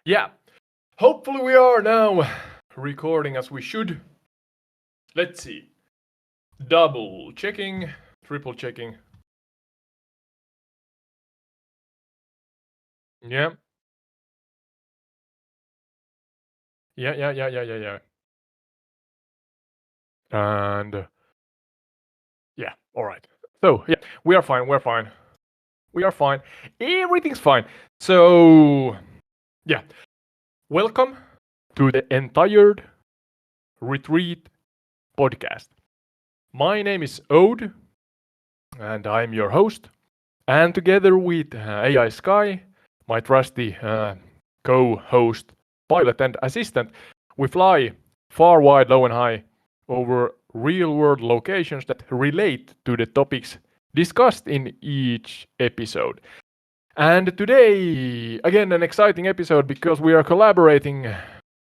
Yeah, hopefully we are now recording as we should. Let's see. Double checking, triple checking. Yeah. Yeah. And yeah, all right. So, yeah, we are fine. We are fine. Everything's fine. So, yeah. Welcome to the entire Retreat podcast. My name is Ode, and I'm your host. And together with AI Sky, my trusty co-host, pilot, and assistant, we fly far, wide, low, and high over real-world locations that relate to the topics discussed in each episode. And today, again, an exciting episode because we are collaborating.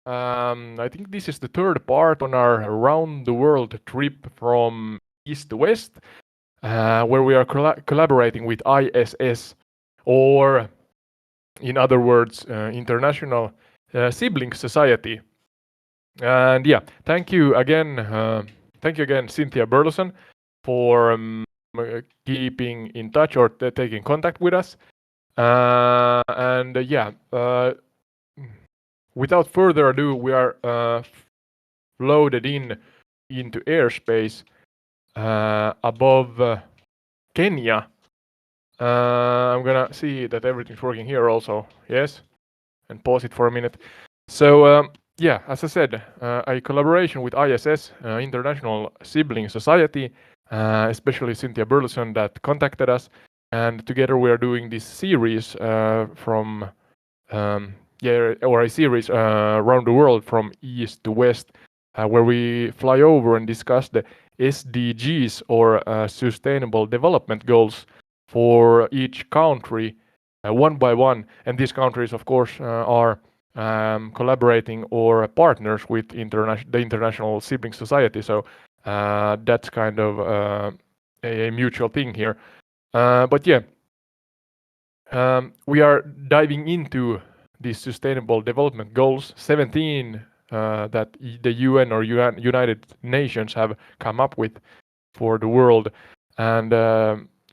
I think this is the third part on our around the world trip from east to west, where we are collaborating with ISS, or in other words, International Sibling Society. And yeah, thank you again, Cynthia Burleson, for keeping in touch or taking contact with us. Without further ado, we are loaded into airspace above Kenya. I'm gonna see that everything's working here also. Yes, and pause it for a minute. So yeah, as I said, a collaboration with ISS, International Sibling Society, especially Cynthia Burleson that contacted us, and together we are doing this series a series around the world from east to west, where we fly over and discuss the SDGs or Sustainable Development Goals for each country one by one. And these countries, of course, are collaborating or partners with the International Sibling Society. So that's kind of a mutual thing here. But yeah, we are diving into these Sustainable Development Goals, 17 that the UN or United Nations have come up with for the world. And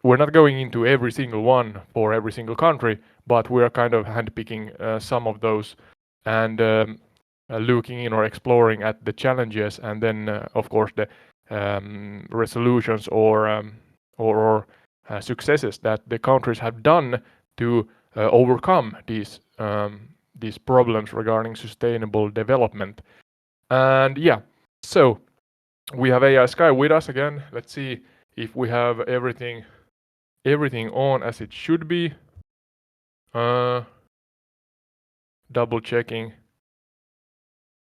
we're not going into every single one for every single country, but we are kind of handpicking some of those and looking in or exploring at the challenges, and then of course the resolutions or successes that the countries have done to overcome these problems regarding sustainable development. And yeah, so we have AI Sky with us again. Let's see if we have everything on as it should be. Double checking,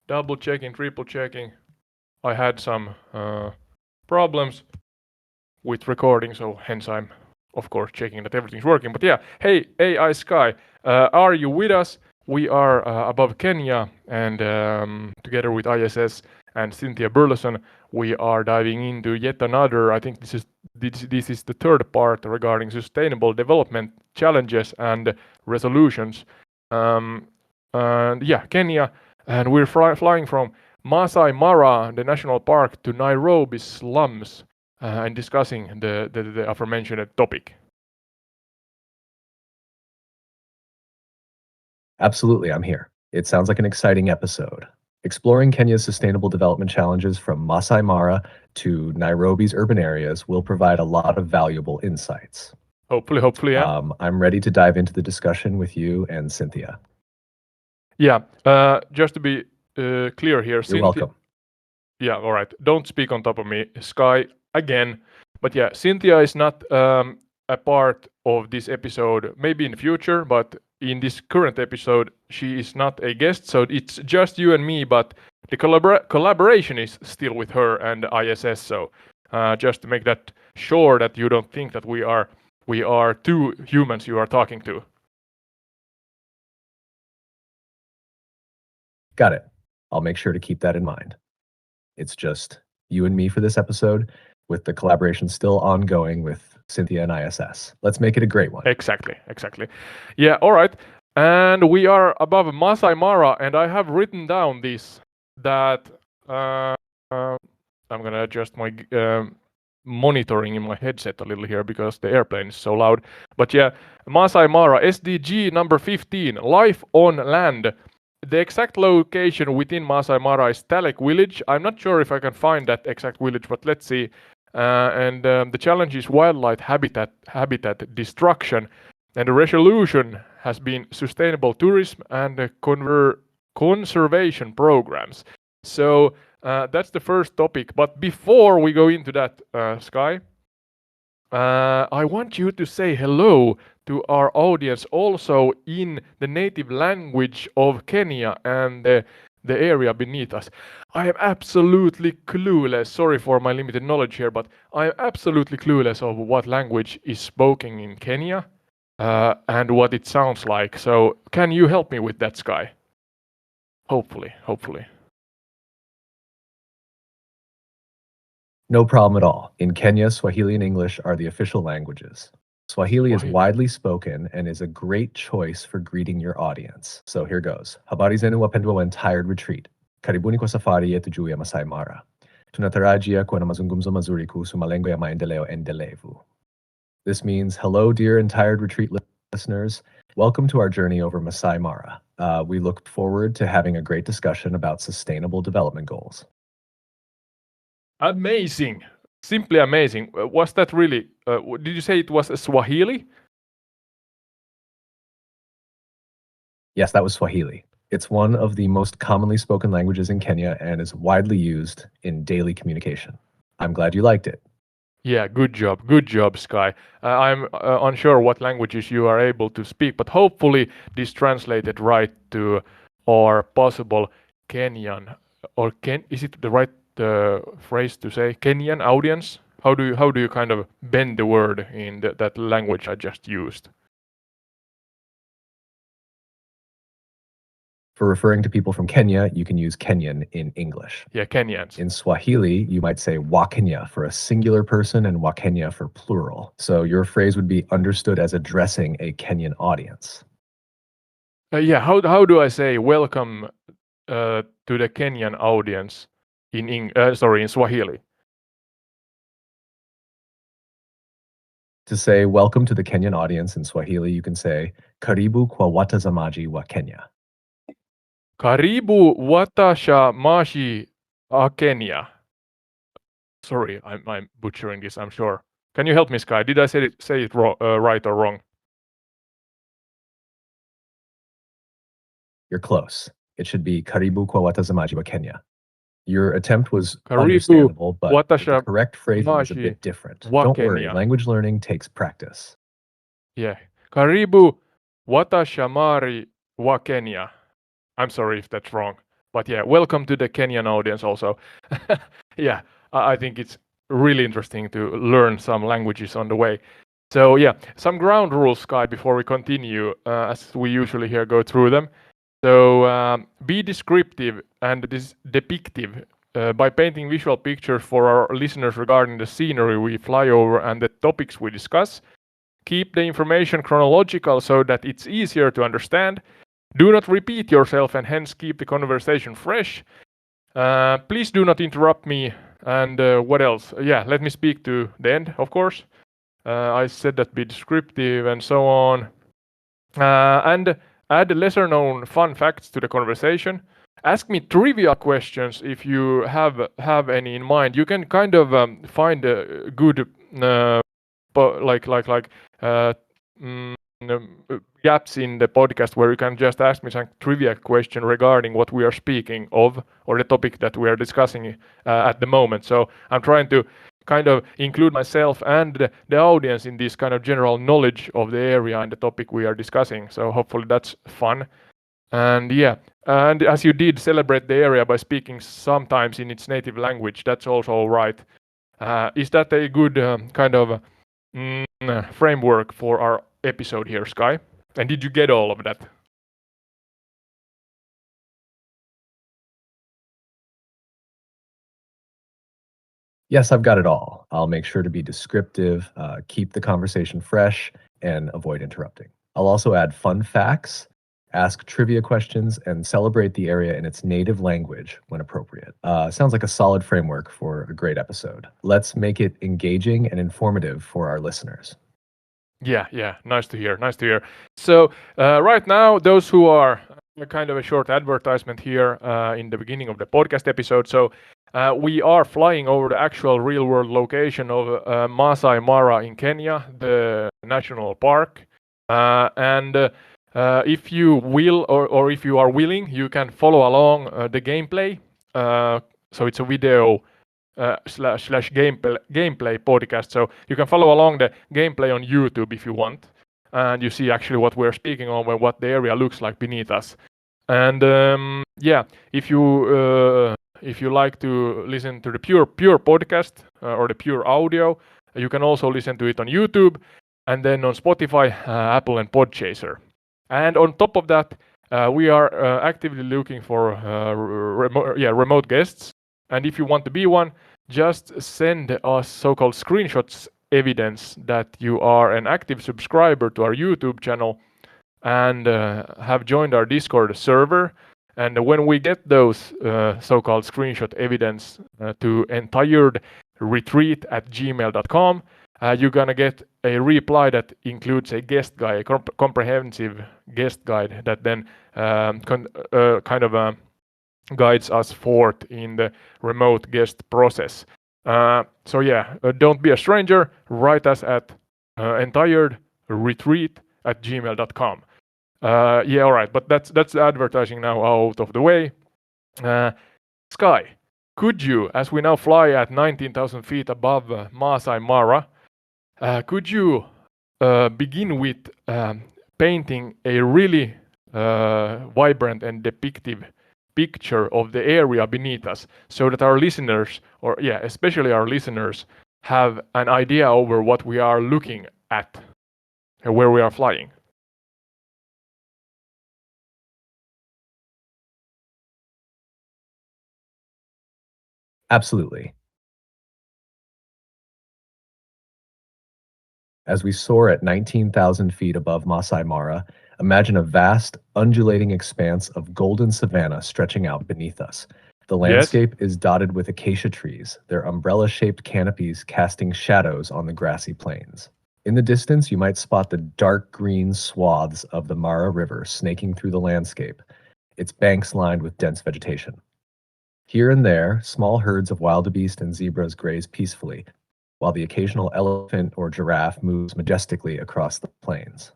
triple checking. I had some problems with recording, so hence I'm of course checking that everything's working. But yeah, hey AI Sky, are you with us? We are above Kenya, and together with ISS and Cynthia Burleson, we are diving into yet another. I think this is the third part regarding sustainable development challenges and resolutions. And yeah, Kenya, and we're flying from Masai Mara, the national park, to Nairobi slums, and discussing the aforementioned topic. Absolutely, I'm here. It sounds like an exciting episode. Exploring Kenya's sustainable development challenges from Masai Mara to Nairobi's urban areas will provide a lot of valuable insights. Hopefully, yeah. I'm ready to dive into the discussion with you and Cynthia. Yeah, just to be clear here, You're welcome. Yeah, all right. Don't speak on top of me, Sky, again. But yeah, Cynthia is not a part of this episode, maybe in the future, but in this current episode, she is not a guest, so it's just you and me, but the collaboration is still with her and ISS, so just to make that sure that you don't think that we are two humans you are talking to. Got it. I'll make sure to keep that in mind. It's just you and me for this episode, with the collaboration still ongoing with Cynthia and ISS. Let's make it a great one. Exactly. Yeah, all right. And we are above Masai Mara, and I have written down this that I'm gonna adjust my monitoring in my headset a little here because the airplane is so loud. But yeah, Masai Mara, SDG number 15, life on land. The exact location within Masai Mara is Talek village. I'm not sure if I can find that exact village, but let's see. And the challenge is wildlife habitat destruction. And the resolution has been sustainable tourism and conservation programs. So that's the first topic. But before we go into that, Sky, I want you to say hello to our audience also in the native language of Kenya and the area beneath us. I am absolutely clueless. Sorry for my limited knowledge here, but I am absolutely clueless of what language is spoken in Kenya and what it sounds like. So, can you help me with that, Sky? Hopefully. No problem at all. In Kenya, Swahili and English are the official languages. Swahili is widely spoken and is a great choice for greeting your audience. So here goes. Habari zenu wapendwa wa Tired Retreat. Karibuni kwa safari yetu juu ya Masai Mara. Tunatarajia kuwa na mazungumzo mazuri kuhusu malengo ya maendeleo endelevu. This means, hello, dear Tired Retreat listeners. Welcome to our journey over Masai Mara. We look forward to having a great discussion about sustainable development goals. Amazing. Simply amazing. Was that really, did you say it was Swahili? Yes, that was Swahili. It's one of the most commonly spoken languages in Kenya and is widely used in daily communication. I'm glad you liked it. Yeah, good job, Sky. I'm unsure what languages you are able to speak, but hopefully this translated right to our possible Kenyan, or is it the right phrase to say Kenyan audience? How do you kind of bend the word in that language I just used? For referring to people from Kenya, you can use Kenyan in English. Yeah, Kenyans. In Swahili, you might say Wakenya for a singular person and Wakenya for plural. So your phrase would be understood as addressing a Kenyan audience. Yeah, how do I say welcome to the Kenyan audience in Swahili? To say welcome to the Kenyan audience in Swahili, you can say karibu kwa watazamaji wa Kenya. Karibu watazamaji wa Kenya. Sorry, I'm butchering this, I'm sure. Can you help me, Sky? Did I say it right or wrong? You're close. It should be karibu kwa watazamaji wa Kenya. Your attempt was Karibu understandable, but the correct phrase is a watazamaji bit different. wa Don't worry, Kenya. language learning takes practice. Yeah. Karibu watazamaji wa Kenya. I'm sorry if that's wrong. But yeah, welcome to the Kenyan audience also. Yeah, I think it's really interesting to learn some languages on the way. So yeah, some ground rules, Sky, before we continue, as we usually here go through them. So be descriptive and depictive by painting visual pictures for our listeners regarding the scenery we fly over and the topics we discuss. Keep the information chronological so that it's easier to understand. Do not repeat yourself and hence keep the conversation fresh. Please do not interrupt me. And what else? Yeah, let me speak to the end, of course. I said that be descriptive and so on. And add lesser known fun facts to the conversation. Ask me trivia questions if you have any in mind. You can kind of find a good gaps in the podcast where you can just ask me some trivia question regarding what we are speaking of or the topic that we are discussing at the moment. So I'm trying to kind of include myself and the audience in this kind of general knowledge of the area and the topic we are discussing. So hopefully that's fun. And yeah, and as you did celebrate the area by speaking sometimes in its native language, that's also all right. Is that a good kind of framework for our episode here, Sky? And did you get all of that? Yes, I've got it all. I'll make sure to be descriptive, keep the conversation fresh, and avoid interrupting. I'll also add fun facts ask trivia questions, and celebrate the area in its native language when appropriate. Sounds like a solid framework for a great episode. Let's make it engaging and informative for our listeners. Yeah, nice to hear. Nice to hear. So right now, those who are kind of a short advertisement here in the beginning of the podcast episode. So we are flying over the actual real-world location of Masai Mara in Kenya, the national park. And if you will, or if you are willing, you can follow along the gameplay. So it's a video slash gameplay podcast. So you can follow along the gameplay on YouTube if you want, and you see actually what we're speaking on, what the area looks like beneath us. And yeah, if you like to listen to the pure podcast or the pure audio, you can also listen to it on YouTube, and then on Spotify, Apple, and Podchaser. And on top of that, we are actively looking for remote guests. And if you want to be one, just send us so-called screenshots evidence that you are an active subscriber to our YouTube channel and have joined our Discord server. And when we get those so-called screenshot evidence to entiredretreat@gmail.com, you're gonna get a reply that includes a guest guide, a comprehensive guest guide that then guides us forth in the remote guest process. So yeah, don't be a stranger. Write us at entiredretreat@gmail.com. Yeah, all right, but that's the advertising now out of the way. Sky, could you, as we now fly at 19,000 feet above Masai Mara, could you begin with painting a really vibrant and depictive picture of the area beneath us, so that our listeners, or yeah, especially our listeners, have an idea over what we are looking at and where we are flying? Absolutely. As we soar at 19,000 feet above Masai Mara, imagine a vast, undulating expanse of golden savanna stretching out beneath us. The landscape is dotted with acacia trees, their umbrella-shaped canopies casting shadows on the grassy plains. In the distance, you might spot the dark green swaths of the Mara River snaking through the landscape, its banks lined with dense vegetation. Here and there, small herds of wildebeest and zebras graze peacefully, while the occasional elephant or giraffe moves majestically across the plains.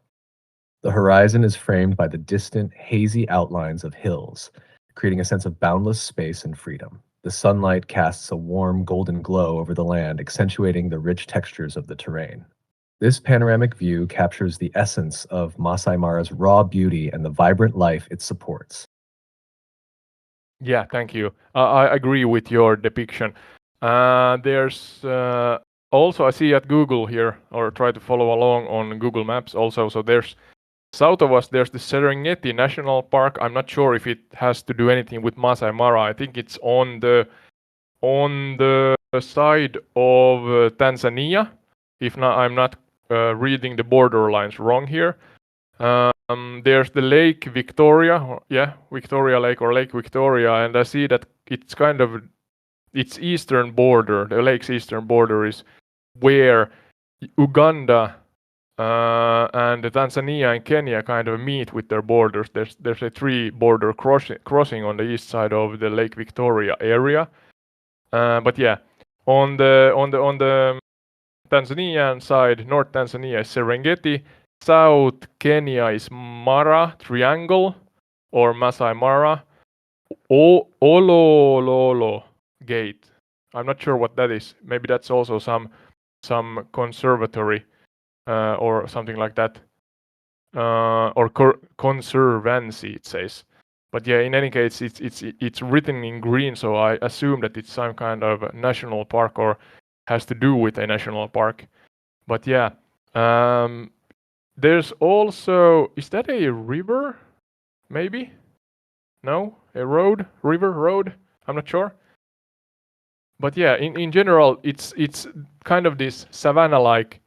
The horizon is framed by the distant, hazy outlines of hills, creating a sense of boundless space and freedom. The sunlight casts a warm, golden glow over the land, accentuating the rich textures of the terrain. This panoramic view captures the essence of Masai Mara's raw beauty and the vibrant life it supports. Yeah, thank you. I agree with your depiction. There's also, I see at Google here, or try to follow along on Google Maps also. So there's south of us, there's the Serengeti National Park. I'm not sure if it has to do anything with Masai Mara. I think it's on the side of Tanzania. If not, I'm not reading the borderlines wrong here. There's the Lake Victoria, Victoria Lake or Lake Victoria, and I see that it's kind of its eastern border, the lake's eastern border is where Uganda and Tanzania and Kenya kind of meet with their borders. There's a three border crossing on the east side of the Lake Victoria area. But yeah, on the Tanzanian side, North Tanzania is Serengeti. South Kenya is Mara Triangle or Masai Mara. Olololo Gate. I'm not sure what that is. Maybe that's also some conservatory or something like that. Or conservancy, it says. But yeah, in any case, it's written in green, so I assume that it's some kind of national park or has to do with a national park. But yeah, there's also, is that a river? Maybe? No? A road? River? Road? I'm not sure. But yeah, in general, it's kind of this savanna-like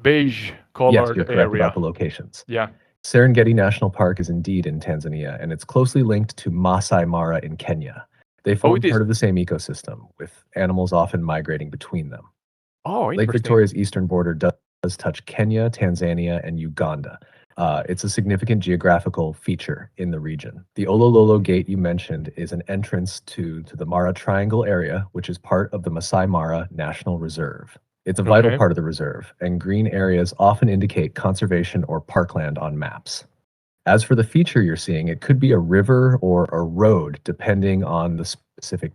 beige colored Yes, you're correct area. about the locations. Yeah. Serengeti National Park is indeed in Tanzania, and it's closely linked to Masai Mara in Kenya. They Oh, form it is. part of the same ecosystem, with animals often migrating between them. Oh, Lake interesting. Victoria's eastern border does touch Kenya, Tanzania, and Uganda. It's a significant geographical feature in the region. The Olololo Gate you mentioned is an entrance to the Mara Triangle area, which is part of the Masai Mara National Reserve. It's a vital Okay. part of the reserve, and green areas often indicate conservation or parkland on maps. As for the feature you're seeing, it could be a river or a road, depending on the specific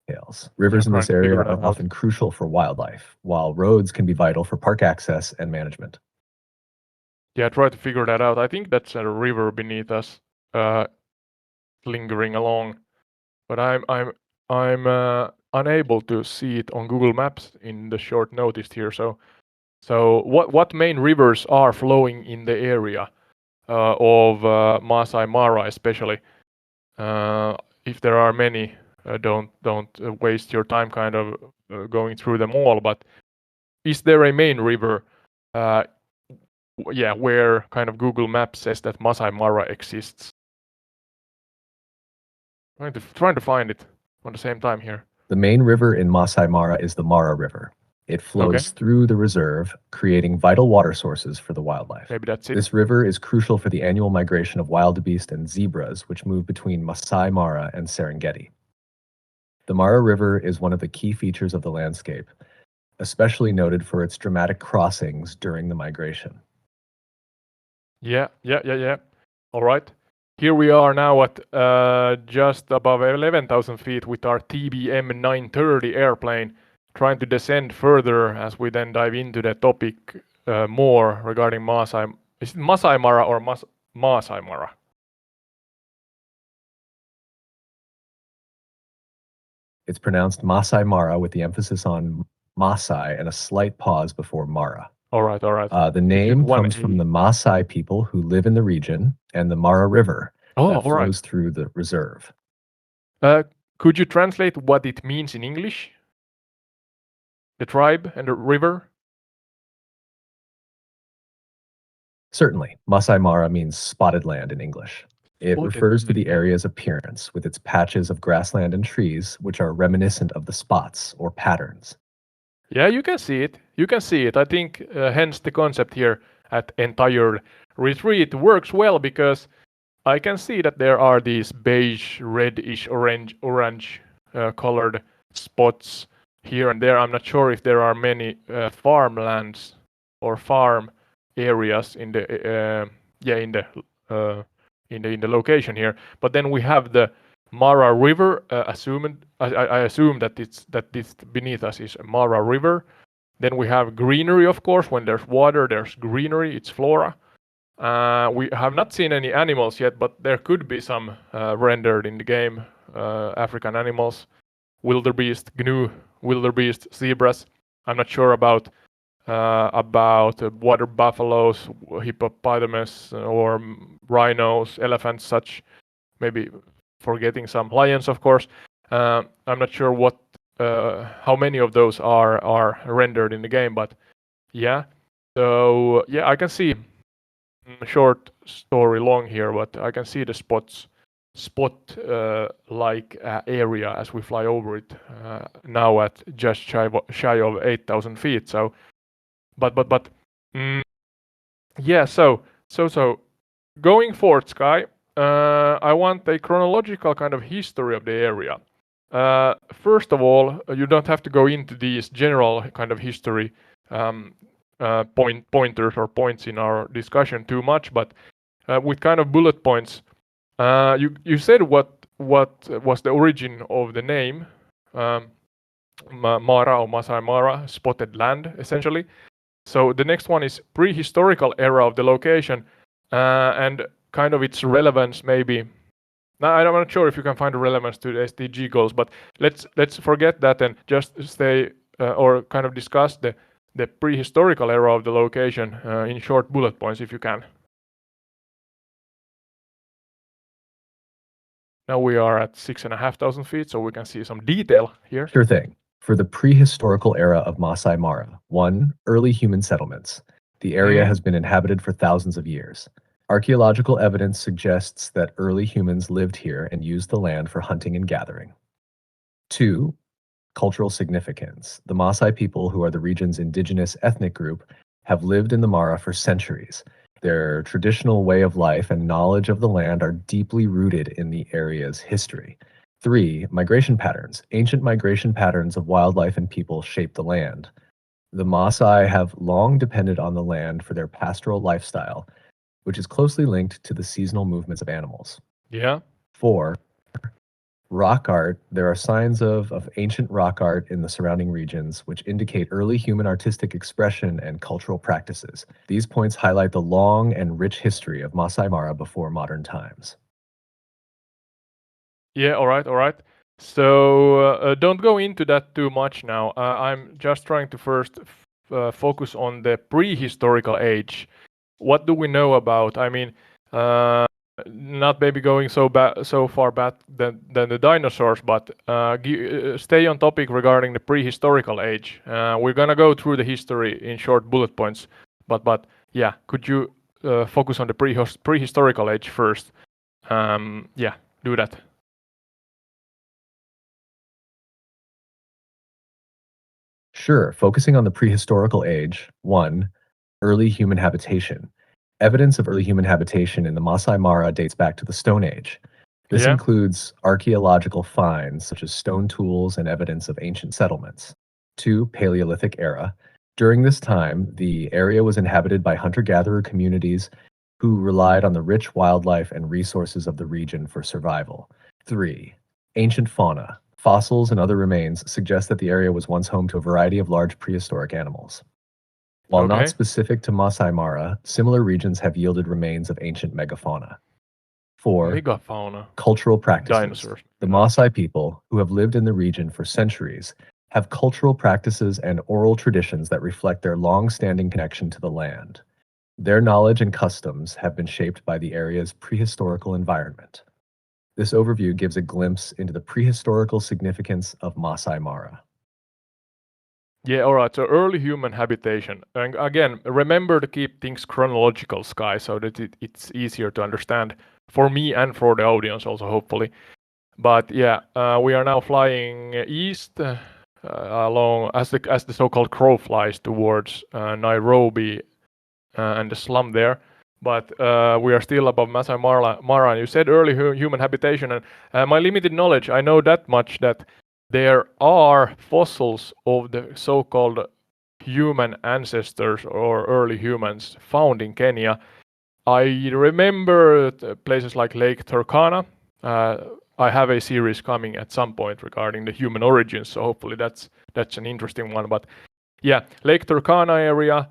details. Rivers in Trying this to figure area that are out. often crucial for wildlife, while roads can be vital for park access and management. Yeah, try to figure that out. I think that's a river beneath us, lingering along, but I'm unable to see it on Google Maps in the short notice here. So what main rivers are flowing in the area of Masai Mara, especially? If there are many, don't waste your time kind of going through them all. But is there a main river? Yeah, where kind of Google Maps says that Masai Mara exists. Trying to find it on the same time here. The main river in Masai Mara is the Mara River. It flows through the reserve, creating vital water sources for the wildlife. Maybe that's it. This river is crucial for the annual migration of wildebeest and zebras, which move between Masai Mara and Serengeti. The Mara River is one of the key features of the landscape, especially noted for its dramatic crossings during the migration. Yeah. All right. Here we are now at just above 11,000 feet with our TBM 930 airplane, trying to descend further as we then dive into the topic more regarding Masai. Is it Masai Mara or Masai Mara? It's pronounced Masai Mara with the emphasis on Masai and a slight pause before Mara. All right. The name comes from the Maasai people who live in the region and the Mara River that flows through the reserve. Could you translate what it means in English? The tribe and the river? Certainly. Masai Mara means spotted land in English. It refers to the area's appearance with its patches of grassland and trees, which are reminiscent of the spots or patterns. Yeah, you can see it. I think hence the concept here at entire retreat works well because I can see that there are these beige, reddish, orange colored spots here and there. I'm not sure if there are many farmlands or farm areas in the in the location here. But then we have the Mara River. I assume that this beneath us is Mara River. Then we have greenery, of course. When there's water, there's greenery. It's flora. We have not seen any animals yet, but there could be some rendered in the game. African animals, wildebeest, gnu, wildebeest, zebras. I'm not sure about water buffaloes, hippopotamus, or rhinos, elephants, such. Maybe forgetting some lions, of course. I'm not sure how many of those are rendered in the game, but yeah. So yeah, I can see short story long here, but I can see the spot like area as we fly over it now at just shy of 8,000 feet. So, yeah. So going forward, Sky. I want a chronological kind of history of the area. First of all, you don't have to go into these general kind of history pointers or points in our discussion too much, but with kind of bullet points. You said what was the origin of the name Mara or Masai Mara, spotted land, essentially. So the next one is prehistorical era of the location and kind of its relevance, maybe. Now, I'm not sure if you can find a relevance to the SDG goals, but let's forget that and just stay or kind of discuss the prehistorical era of the location in short bullet points, if you can. Now we are at 6,500 feet, so we can see some detail here. Sure thing. For the prehistorical era of Masai Mara, 1. Early human settlements. The area has been inhabited for thousands of years. Archaeological evidence suggests that early humans lived here and used the land for hunting and gathering. 2. Cultural significance. The Maasai people, who are the region's indigenous ethnic group, have lived in the Mara for centuries. Their traditional way of life and knowledge of the land are deeply rooted in the area's history. 3. Migration patterns. Ancient migration patterns of wildlife and people shape the land. The Maasai have long depended on the land for their pastoral lifestyle, which is closely linked to the seasonal movements of animals. Yeah. 4. Rock art. There are signs of ancient rock art in the surrounding regions, which indicate early human artistic expression and cultural practices. These points highlight the long and rich history of Masai Mara before modern times. Yeah, all right. So don't go into that too much now. I'm just trying to first focus on the prehistorical age. What do we know about? I mean, not maybe going so far back than the dinosaurs, but stay on topic regarding the prehistorical age. We're gonna go through the history in short bullet points, but yeah, could you focus on the prehistorical age first? Yeah, do that. Sure, focusing on the prehistorical age. 1. Early human habitation. Evidence of early human habitation in the Masai Mara dates back to the Stone Age. This Yeah. includes archaeological finds such as stone tools and evidence of ancient settlements. 2. Paleolithic era. During this time, the area was inhabited by hunter-gatherer communities who relied on the rich wildlife and resources of the region for survival. 3. Ancient fauna. Fossils and other remains suggest that the area was once home to a variety of large prehistoric animals. While not Okay. specific to Masai Mara, similar regions have yielded remains of ancient megafauna. 4. Megafauna. Cultural practices. Dinosaurs. The Maasai people, who have lived in the region for centuries, have cultural practices and oral traditions that reflect their long-standing connection to the land. Their knowledge and customs have been shaped by the area's prehistorical environment. This overview gives a glimpse into the prehistorical significance of Masai Mara. Yeah, all right. So early human habitation. And again, remember to keep things chronological, Sky, so that it's easier to understand for me and for the audience also, hopefully. But yeah, we are now flying east along as the so-called crow flies towards Nairobi and the slum there. But we are still above Masai Mara. And you said early human habitation, and my limited knowledge, I know that much that there are fossils of the so-called human ancestors or early humans found in Kenya. I remember places like Lake Turkana. I have a series coming at some point regarding the human origins, so hopefully that's an interesting one. But yeah, Lake Turkana area,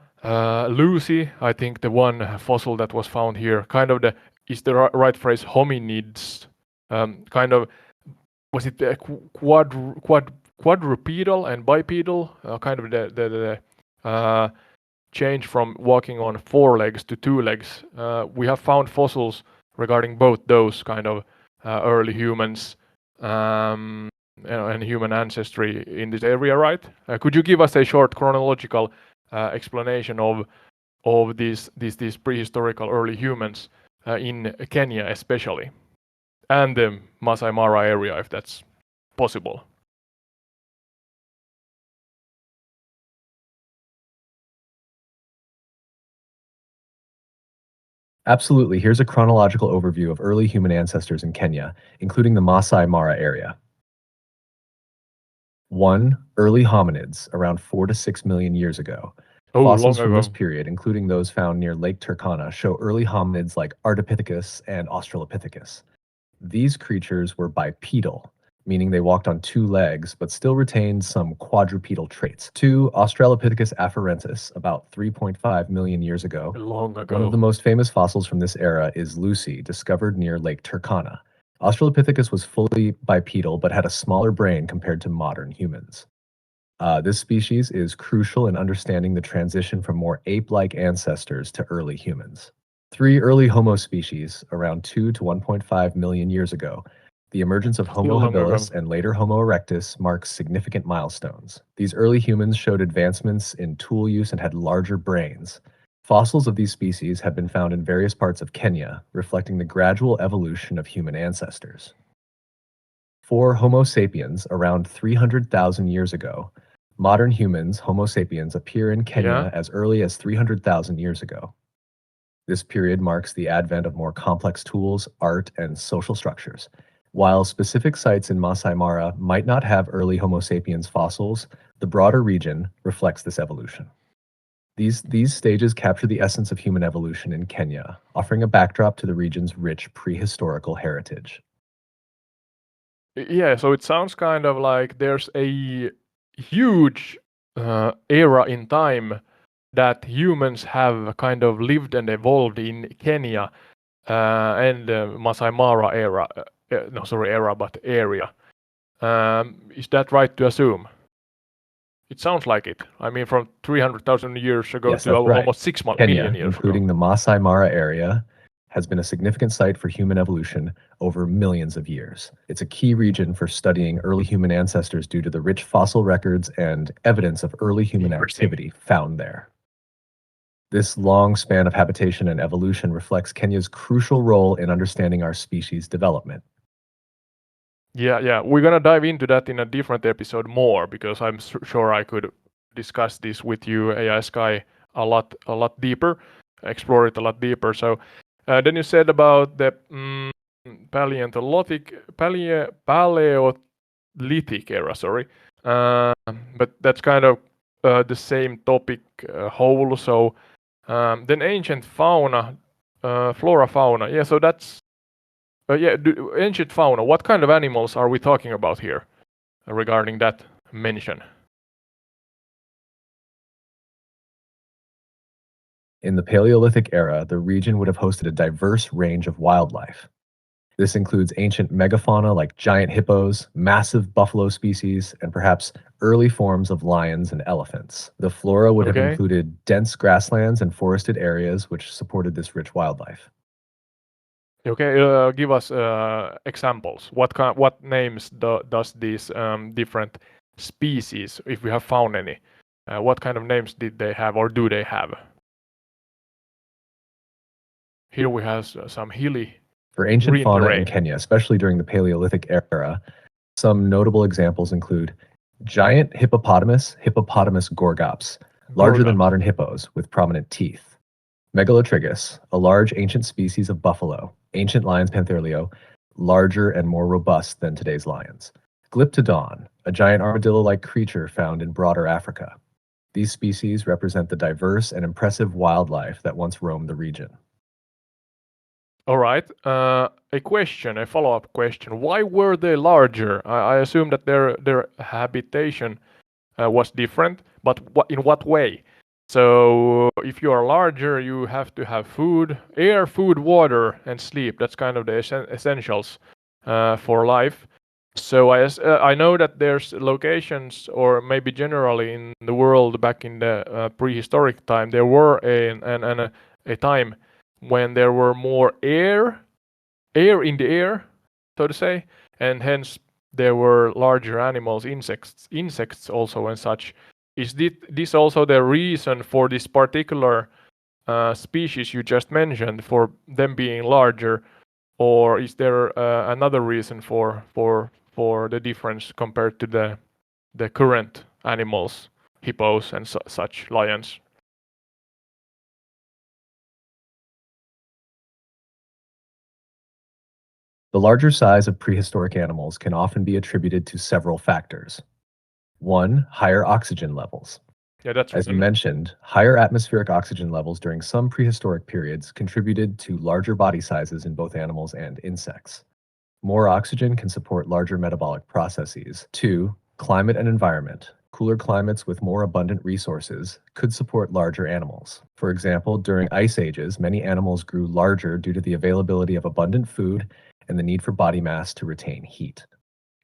Lucy, I think the one fossil that was found here, kind of is the right phrase, hominids, kind of, was it quadrupedal and bipedal, kind of the change from walking on 4 legs to 2 legs. We have found fossils regarding both those kind of early humans and human ancestry in this area, right? Could you give us a short chronological explanation of these prehistorical early humans in Kenya especially, and the Masai Mara area, if that's possible? Absolutely. Here's a chronological overview of early human ancestors in Kenya, including the Masai Mara area. 1. Early hominids, around 4 to 6 million years ago. Fossils from this period, including those found near Lake Turkana, show early hominids like Ardipithecus and Australopithecus. These creatures were bipedal, meaning they walked on 2 legs, but still retained some quadrupedal traits. 2. Australopithecus afarensis, about 3.5 million years ago. Long ago. One of the most famous fossils from this era is Lucy, discovered near Lake Turkana. Australopithecus was fully bipedal, but had a smaller brain compared to modern humans. This species is crucial in understanding the transition from more ape-like ancestors to early humans. 3. Early Homo species, around 2 to 1.5 million years ago. The emergence of Homo habilis and later Homo erectus marks significant milestones. These early humans showed advancements in tool use and had larger brains. Fossils of these species have been found in various parts of Kenya, reflecting the gradual evolution of human ancestors. For Homo sapiens around 300,000 years ago, modern humans, Homo sapiens, appear in Kenya as early as 300,000 years ago. This period marks the advent of more complex tools, art, and social structures. While specific sites in Masai Mara might not have early Homo sapiens fossils, the broader region reflects this evolution. These stages capture the essence of human evolution in Kenya, offering a backdrop to the region's rich prehistorical heritage. Yeah, so it sounds kind of like there's a huge era in time that humans have kind of lived and evolved in Kenya and Masai Mara era. No, sorry, era, but area. Is that right to assume? It sounds like it. I mean, from 300,000 years ago Yes, to that's right. almost 6 million Kenya, years ago. including the Masai Mara area, has been a significant site for human evolution over millions of years. It's a key region for studying early human ancestors due to the rich fossil records and evidence of early human Interesting. activity found there. This long span of habitation and evolution reflects Kenya's crucial role in understanding our species' development. Yeah. We're gonna dive into that in a different episode more because I'm sure I could discuss this with you, AI Sky, a lot deeper, explore it a lot deeper. So then you said about the Paleolithic era, sorry. But that's kind of the same topic whole. So then ancient fauna, flora, fauna. Yeah, so that's ancient fauna. What kind of animals are we talking about here regarding that mention? In the Paleolithic era, the region would have hosted a diverse range of wildlife. This includes ancient megafauna like giant hippos, massive buffalo species, and perhaps early forms of lions and elephants. The flora would have included dense grasslands and forested areas which supported this rich wildlife. Okay, give us examples. What names does these different species, if we have found any, what kind of names did they have or do they have? Here we have some hilly. For ancient green fauna terrain. in Kenya, especially during the Paleolithic era, some notable examples include giant hippopotamus, Hippopotamus gorgops, larger than modern hippos with prominent teeth. Megalotrigus, a large ancient species of buffalo, ancient lions Pantherlio, larger and more robust than today's lions. Glyptodon, a giant armadillo-like creature found in broader Africa. These species represent the diverse and impressive wildlife that once roamed the region. All right. A follow-up question. Why were they larger? I assume that their habitation was different, but in what way? So if you are larger, you have to have food, air, food, water, and sleep. That's kind of the essentials for life. So I know that there's locations, or maybe generally in the world back in the prehistoric time, there were a time when there were more air in the air, so to say, and hence there were larger animals, insects also and such. Is this also the reason for this particular species you just mentioned, for them being larger, or is there another reason for the difference compared to the current animals, hippos and such, lions? The larger size of prehistoric animals can often be attributed to several factors. One, higher oxygen levels. Yeah, that's As you mentioned, higher atmospheric oxygen levels during some prehistoric periods contributed to larger body sizes in both animals and insects. More oxygen can support larger metabolic processes. Two, climate and environment. Cooler climates with more abundant resources could support larger animals. For example, during ice ages, many animals grew larger due to the availability of abundant food and the need for body mass to retain heat.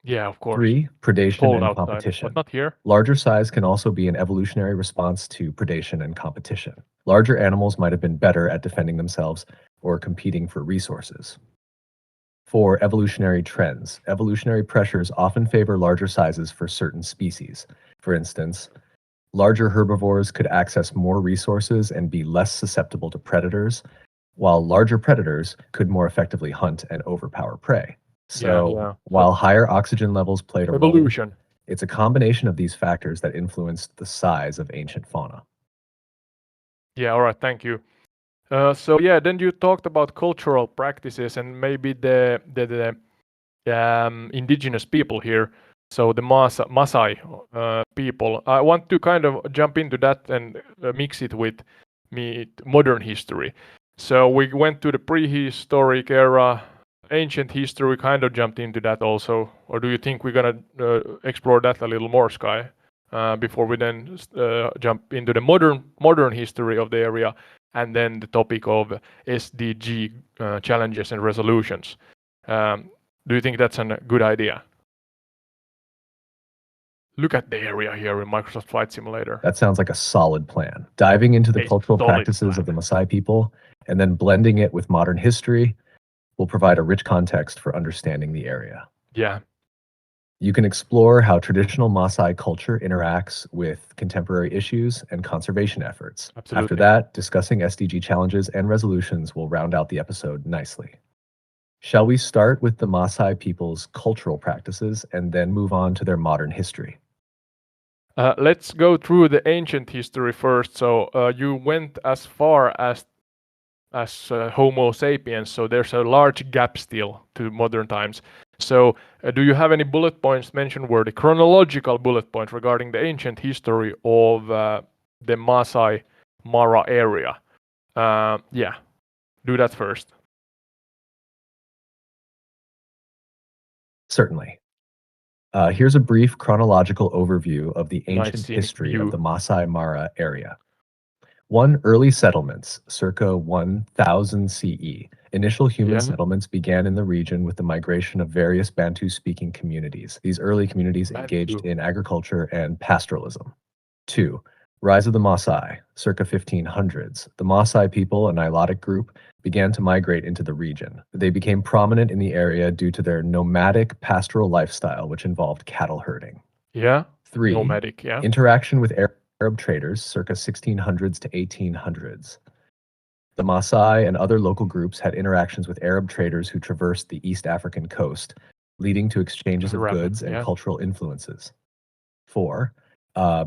Yeah, of course. Three, predation Cold and outside, competition. but not here. Larger size can also be an evolutionary response to predation and competition. Larger animals might have been better at defending themselves or competing for resources. Four, evolutionary trends. Evolutionary pressures often favor larger sizes for certain species. For instance, Larger herbivores could access more resources and be less susceptible to predators, while larger predators could more effectively hunt and overpower prey. So, Yeah. while higher oxygen levels played a role, Evolution. it's a combination of these factors that influenced the size of ancient fauna. Yeah, all right, thank you. So yeah, then you talked about cultural practices and maybe the indigenous people here. So the Maasai people. I want to kind of jump into that and mix it with modern history. So we went to the prehistoric era, ancient history. We kind of jumped into that also. Or do you think we're gonna explore that a little more, Sky, before we then jump into the modern history of the area, and then the topic of SDG challenges and resolutions? Do you think that's a good idea? Look at the area here in Microsoft Flight Simulator. That sounds like a solid plan. Diving into the A cultural solid practices plan. of the Maasai people and then blending it with modern history will provide a rich context for understanding the area. Yeah, You can explore how traditional Maasai culture interacts with contemporary issues and conservation efforts. After absolutely. that, discussing SDG challenges and resolutions will round out the episode nicely. Shall we start with the Maasai people's cultural practices and then move on to their modern history? Let's go through the ancient history first. So you went as far as Homo sapiens, so there's a large gap still to modern times. So do you have any bullet points mention worthy, chronological bullet points regarding the ancient history of the Masai Mara area? Yeah, do that first. Certainly. Here's a brief chronological overview of the Nice ancient scenic history view. of the Masai Mara area. 1. Early settlements, circa 1000 CE. Initial human Yeah. settlements began in the region with the migration of various Bantu-speaking communities. These early communities engaged Bantu. in agriculture and pastoralism. 2. Rise of the Maasai, circa 1500s. The Maasai people, a Nilotic group, began to migrate into the region. They became prominent in the area due to their nomadic pastoral lifestyle, which involved cattle herding. Yeah. 3. Nomadic. Yeah. Interaction with Arab traders, circa 1600s to 1800s. The Maasai and other local groups had interactions with Arab traders who traversed the East African coast, leading to exchanges of goods and cultural influences. 4.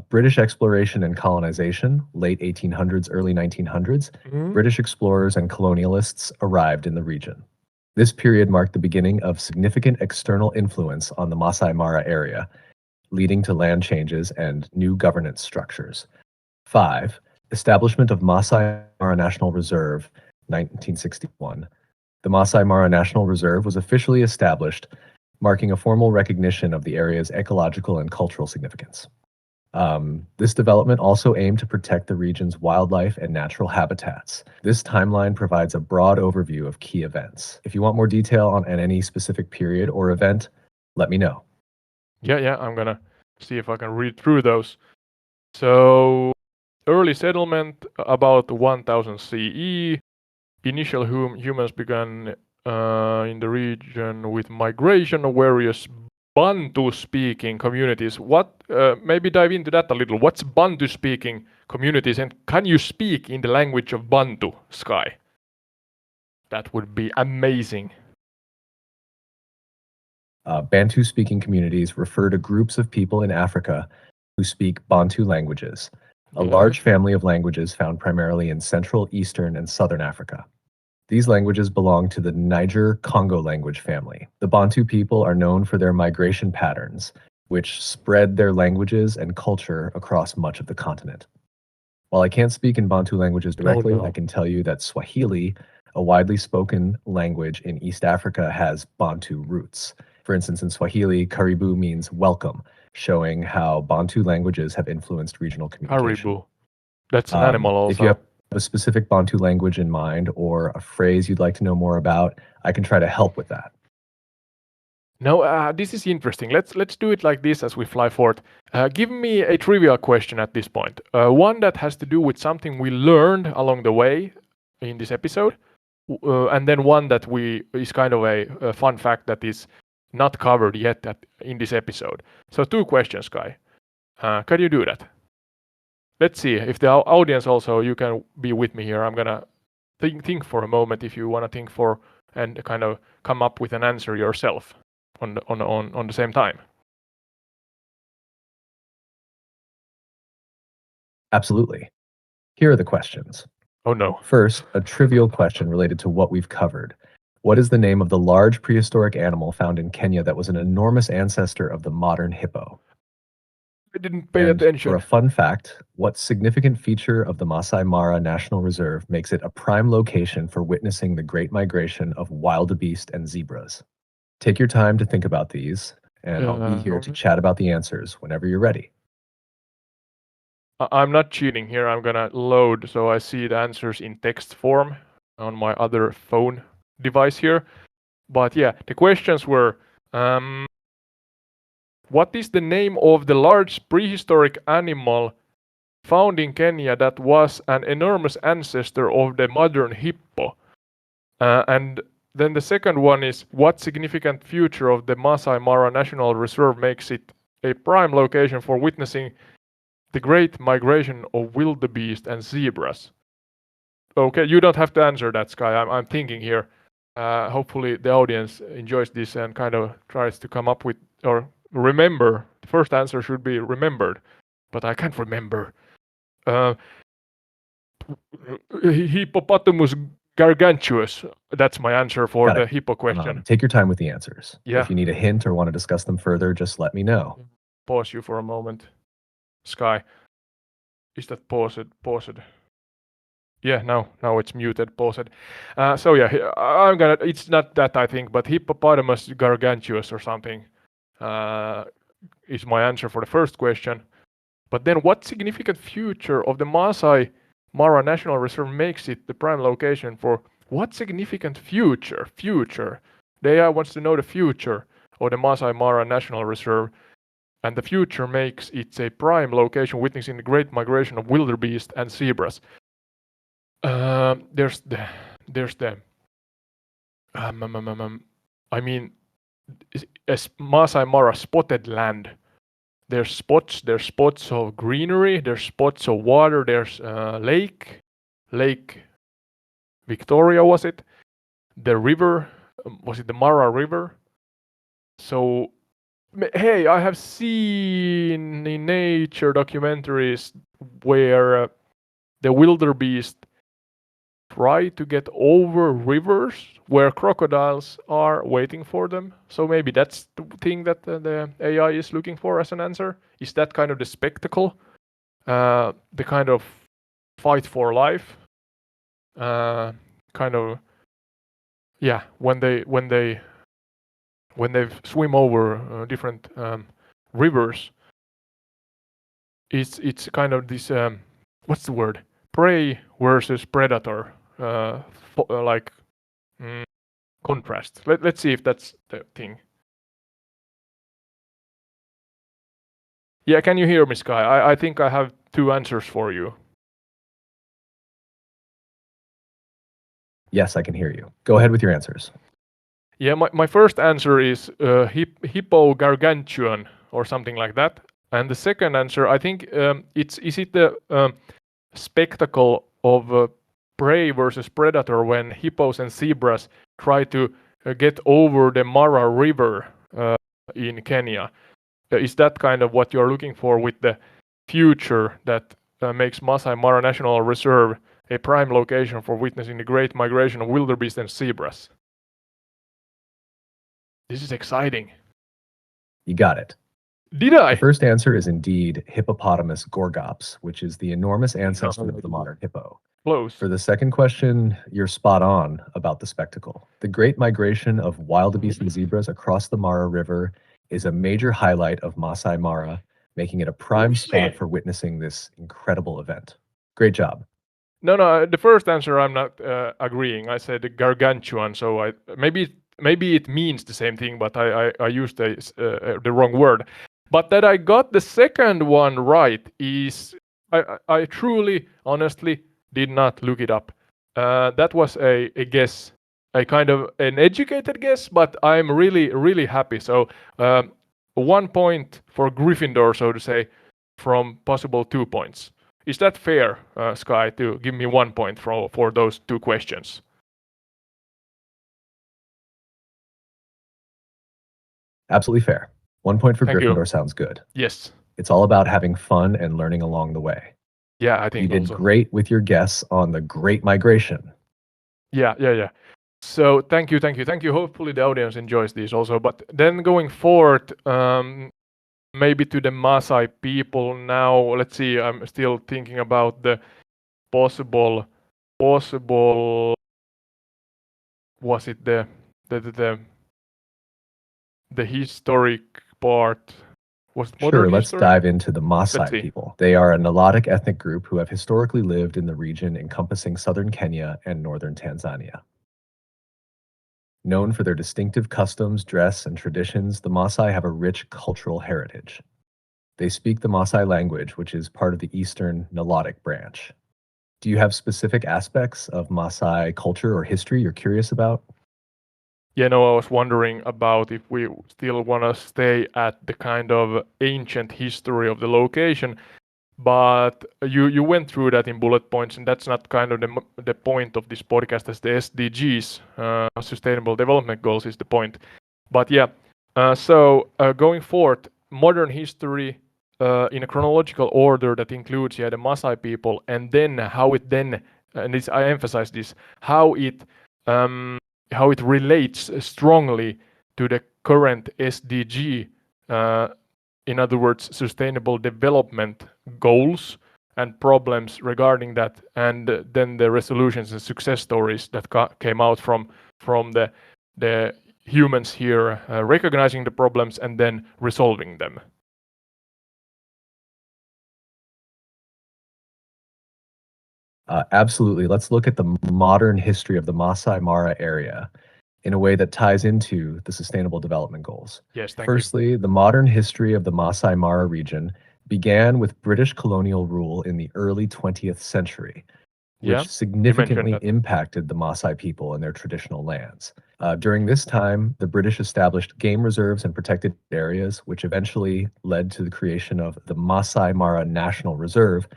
British exploration and colonization, late 1800s, early 1900s. British explorers and colonialists arrived in the region. This period marked the beginning of significant external influence on the Masai Mara area, leading to land changes and new governance structures. 5. Establishment of Masai Mara National Reserve, 1961. The Masai Mara National Reserve was officially established, marking a formal recognition of the area's ecological and cultural significance. This development also aimed to protect the region's wildlife and natural habitats. This timeline provides a broad overview of key events. If you want more detail on any specific period or event, let me know. Yeah, I'm gonna see if I can read through those. So, early settlement about 1000 CE. Initial humans began in the region with migration of various Bantu-speaking communities. What? Maybe dive into that a little. What's Bantu-speaking communities, and can you speak in the language of Bantu, Sky? That would be amazing. Bantu-speaking communities refer to groups of people in Africa who speak Bantu languages, a large family of languages found primarily in Central, Eastern, and Southern Africa. These languages belong to the Niger-Congo language family. The Bantu people are known for their migration patterns, which spread their languages and culture across much of the continent. While I can't speak in Bantu languages directly, I can tell you that Swahili, a widely spoken language in East Africa, has Bantu roots. For instance, in Swahili, karibu means welcome, showing how Bantu languages have influenced regional communication. Caribou. That's an animal also. If you have a specific Bantu language in mind or a phrase you'd like to know more about, I can try to help with that. No, this is interesting. Let's do it like this as we fly forth. Give me a trivial question at this point. One that has to do with something we learned along the way in this episode, and then one that is kind of a fun fact that is not covered yet in this episode. So 2 questions, Kai. Can you do that? let's see if the audience also, you can be with me here. I'm gonna think for a moment if you want to think for and kind of come up with an answer yourself on the same time. Absolutely. Here are the questions. Oh no. First, a trivial question related to what we've covered. What is the name of the large prehistoric animal found in Kenya that was an enormous ancestor of the modern hippo? I didn't pay And attention. for a fun fact, what significant feature of the Masai Mara National Reserve makes it a prime location for witnessing the great migration of wildebeest and zebras? Take your time to think about these, and I'll be here to chat about the answers whenever you're ready. I'm not cheating here. I'm gonna load so I see the answers in text form on my other phone device here. But yeah, the questions were, what is the name of the large prehistoric animal found in Kenya that was an enormous ancestor of the modern hippo? And then the second one is, what significant feature of the Masai Mara National Reserve makes it a prime location for witnessing the great migration of wildebeest and zebras? Okay, you don't have to answer that, Sky. I'm thinking here. Hopefully the audience enjoys this and kind of tries to come up with or remember. The first answer should be remembered, but I can't remember. Hippopotamus gargantuous. That's my answer for the hippo question. Take your time with the answers. Yeah. If you need a hint or want to discuss them further, just let me know. Pause you for a moment. Sky. Is that paused? Paused. Yeah, now it's muted, paused. So yeah, it's not that I think, but hippopotamus gargantuous or something is my answer for the first question. But then what significant feature of the Masai Mara National Reserve makes it the prime location for what significant future? The AI wants to know the future of the Masai Mara National Reserve, and the future makes it a prime location witnessing the great migration of wildebeest and zebras. There's the I mean, as Masai Mara spotted land. There's spots of greenery, there's spots of water, there's Lake Victoria, was it? The river, was it the Mara River? So, hey, I have seen in nature documentaries where the wildebeest try to get over rivers where crocodiles are waiting for them. So maybe that's the thing that the AI is looking for as an answer. Is that kind of the spectacle, the kind of fight for life, kind of, yeah, when they swim over different rivers. It's kind of this what's the word? Prey versus predator. Like contrast. Let's see if that's the thing. Yeah, can you hear me, Sky? I think I have two answers for you. Yes, I can hear you. Go ahead with your answers. Yeah, my first answer is hippo gargantuan or something like that. And the second answer, I think is it the spectacle of prey versus predator when hippos and zebras try to get over the Mara River in Kenya. Is that kind of what you're looking for with the future that makes Masai Mara National Reserve a prime location for witnessing the great migration of wildebeest and zebras? This is exciting. You got it. Did I? The first answer is indeed Hippopotamus gorgops, which is the enormous ancestor of the modern hippo. Close. For the second question, you're spot on about the spectacle. The great migration of wildebeest and zebras across the Mara River is a major highlight of Masai Mara, making it a prime spot for witnessing this incredible event. Great job. No, the first answer I'm not agreeing. I said gargantuan, so maybe it means the same thing, but I used the wrong word. But that I got the second one right is I truly, honestly did not look it up. That was a guess, a kind of an educated guess, but I'm really happy. So 1 point for Gryffindor, so to say, from possible 2 points. Is that fair, Sky, to give me 1 point for those two questions? Absolutely fair. 1 point for Thank you. Gryffindor sounds good. Yes. It's all about having fun and learning along the way. Yeah, I You think did also. great with your guess on the Great Migration. Yeah. So thank you. Hopefully the audience enjoys these also. But then going forward, maybe to the Maasai people now. Let's see. I'm still thinking about the possible. Was it the historic part? Was it modern Sure, let's history? dive into the Let's Maasai see. people. They are a Nilotic ethnic group who have historically lived in the region encompassing southern Kenya and northern Tanzania. Known for their distinctive customs, dress, and traditions, the Maasai have a rich cultural heritage. They speak the Maasai language, which is part of the Eastern Nilotic branch. Do you have specific aspects of Maasai culture or history you're curious about? Yeah, no, I was wondering about if we still want to stay at the kind of ancient history of the location, but you went through that in bullet points, and that's not kind of the point of this podcast as the SDGs, Sustainable Development Goals, is the point. But yeah, so going forward, modern history in a chronological order that includes the Maasai people, and then how it then, and this, I emphasize this, how it relates strongly to the current SDG, in other words, Sustainable Development Goals and problems regarding that, and then the resolutions and success stories that came out from the humans here recognizing the problems and then resolving them. Absolutely. Let's look at the modern history of the Masai Mara area in a way that ties into the Sustainable Development Goals. Yes, thank you. Firstly, the modern history of the Masai Mara region began with British colonial rule in the early 20th century, Yeah, which you significantly mentioned that. impacted the Maasai people and their traditional lands. During this time, the British established game reserves and protected areas, which eventually led to the creation of the Masai Mara National Reserve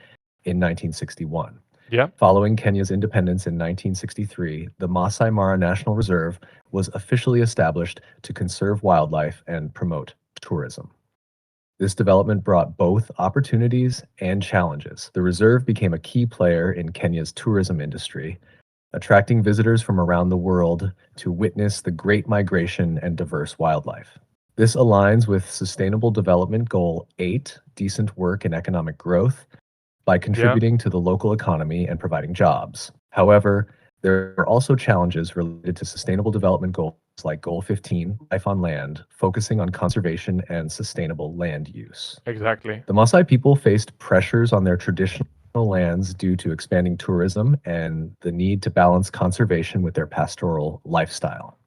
in 1961. Yeah, Following Kenya's independence in 1963, the Masai Mara National Reserve was officially established to conserve wildlife and promote tourism. This development brought both opportunities and challenges. The reserve became a key player in Kenya's tourism industry, attracting visitors from around the world to witness the Great Migration and diverse wildlife. This aligns with Sustainable Development Goal 8, decent work and economic growth, by contributing to the local economy and providing jobs. However, there are also challenges related to sustainable development goals like Goal 15, Life on Land, focusing on conservation and sustainable land use. exactly. The Maasai people faced pressures on their traditional lands due to expanding tourism and the need to balance conservation with their pastoral lifestyle.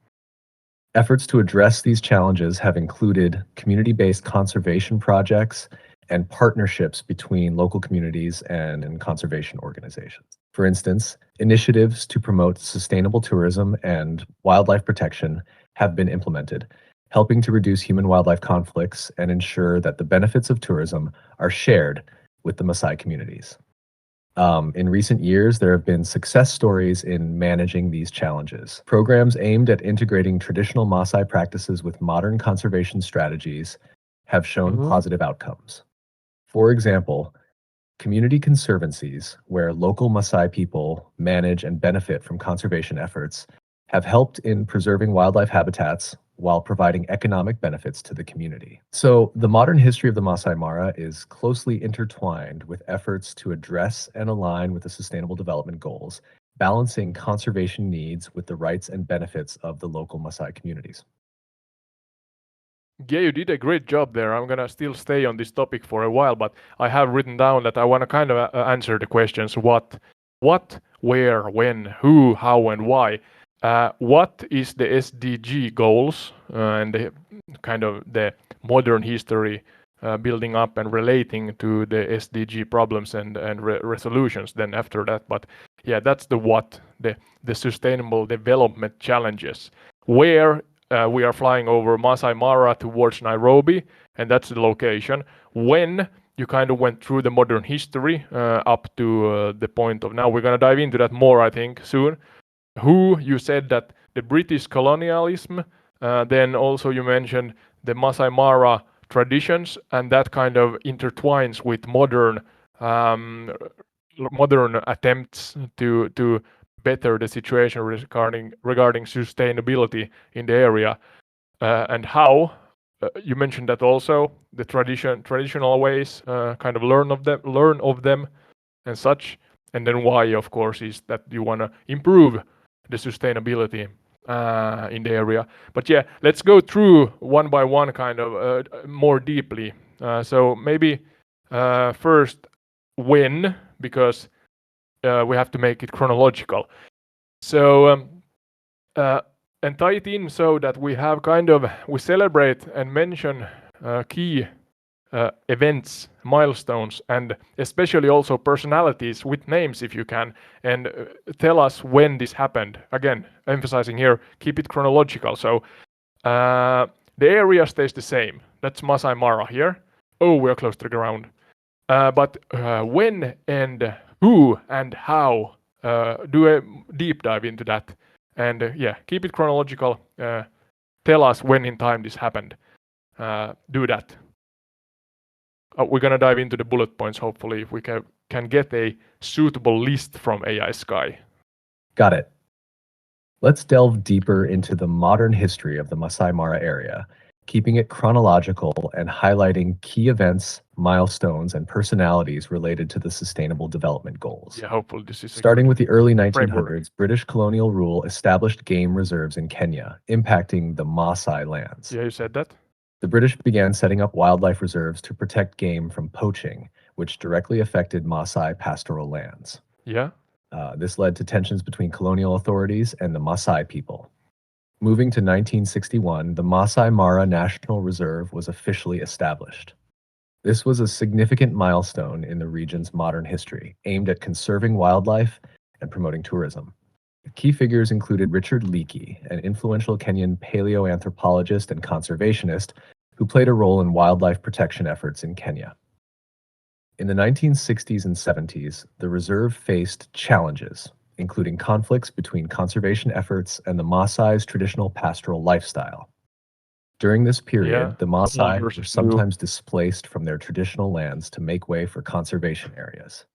Efforts to address these challenges have included community-based conservation projects and partnerships between local communities and conservation organizations. For instance, initiatives to promote sustainable tourism and wildlife protection have been implemented, helping to reduce human-wildlife conflicts and ensure that the benefits of tourism are shared with the Maasai communities. In recent years, there have been success stories in managing these challenges. Programs aimed at integrating traditional Maasai practices with modern conservation strategies have shown positive outcomes. For example, community conservancies, where local Maasai people manage and benefit from conservation efforts, have helped in preserving wildlife habitats while providing economic benefits to the community. So, the modern history of the Masai Mara is closely intertwined with efforts to address and align with the Sustainable Development Goals, balancing conservation needs with the rights and benefits of the local Maasai communities. Yeah, you did a great job there. I'm gonna still stay on this topic for a while, but I have written down that I want to kind of answer the questions: what, where, when, who, how, and why. What is the SDG goals and the kind of the modern history building up and relating to the SDG problems and resolutions? Then after that, but yeah, that's the what, the sustainable development challenges. Where we are flying over Masai Mara towards Nairobi, and that's the location. When you kind of went through the modern history up to the point of now. We're going to dive into that more, I think, soon. You said that the British colonialism, then also you mentioned the Masai Mara traditions, and that kind of intertwines with modern attempts to better the situation regarding sustainability in the area, and how you mentioned that also the traditional ways kind of learn of them and such, and then why, of course, is that you want to improve the sustainability in the area. But yeah, let's go through one by one kind of more deeply. So maybe first when, because we have to make it chronological. So and tie it in so that we have we celebrate and mention key events, milestones, and especially also personalities with names if you can, and tell us when this happened. Again, emphasizing here, keep it chronological. So the area stays the same. That's Masai Mara here. Oh, we're close to the ground. But when and who and how, do a deep dive into that. And yeah, keep it chronological. Tell us when in time this happened. Do that. We're going to dive into the bullet points, hopefully, if we can get a suitable list from AI Sky. Got it. Let's delve deeper into the modern history of the Masai Mara area, keeping it chronological and highlighting key events, milestones, and personalities related to the Sustainable Development Goals. Yeah, hopefully this is starting with the early 1900s, framework. British colonial rule established game reserves in Kenya, impacting the Maasai lands. Yeah, you said that. The British began setting up wildlife reserves to protect game from poaching, which directly affected Maasai pastoral lands. Yeah. This led to tensions between colonial authorities and the Maasai people. Moving to 1961, the Masai Mara National Reserve was officially established. This was a significant milestone in the region's modern history, aimed at conserving wildlife and promoting tourism. Key figures included Richard Leakey, an influential Kenyan paleoanthropologist and conservationist who played a role in wildlife protection efforts in Kenya. In the 1960s and 70s, the reserve faced challenges, including conflicts between conservation efforts and the Maasai's traditional pastoral lifestyle. During this period, the Maasai were sometimes displaced from their traditional lands to make way for conservation areas.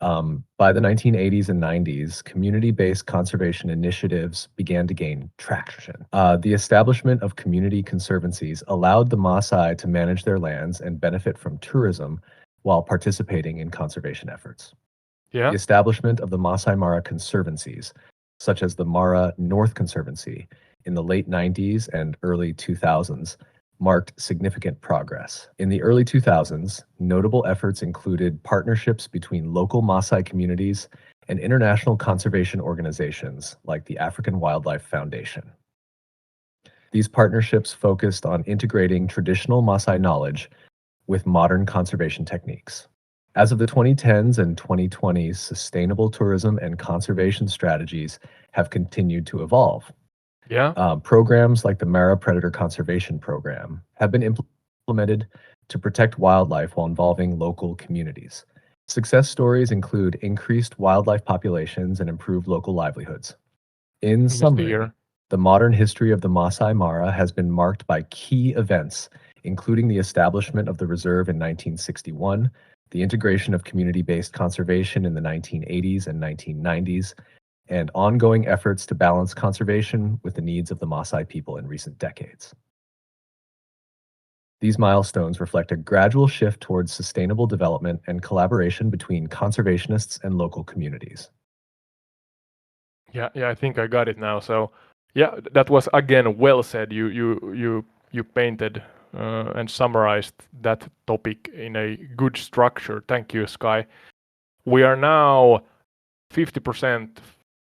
By the 1980s and 90s, community-based conservation initiatives began to gain traction. The establishment of community conservancies allowed the Maasai to manage their lands and benefit from tourism while participating in conservation efforts. Yeah. The establishment of the Masai Mara conservancies, such as the Mara North Conservancy, in the late 90s and early 2000s, marked significant progress. In the early 2000s, notable efforts included partnerships between local Maasai communities and international conservation organizations like the African Wildlife Foundation. These partnerships focused on integrating traditional Maasai knowledge with modern conservation techniques. As of the 2010s and 2020s, sustainable tourism and conservation strategies have continued to evolve. Yeah. Programs like the Mara Predator Conservation Program have been implemented to protect wildlife while involving local communities. Success stories include increased wildlife populations and improved local livelihoods. In summary, the modern history of the Masai Mara has been marked by key events, including the establishment of the reserve in 1961, the integration of community-based conservation in the 1980s and 1990s, and ongoing efforts to balance conservation with the needs of the Maasai people in recent decades. These milestones reflect a gradual shift towards sustainable development and collaboration between conservationists and local communities. Yeah, I think I got it now. So, yeah, that was again well said. You painted and summarized that topic in a good structure. Thank you, Sky. We are now 50%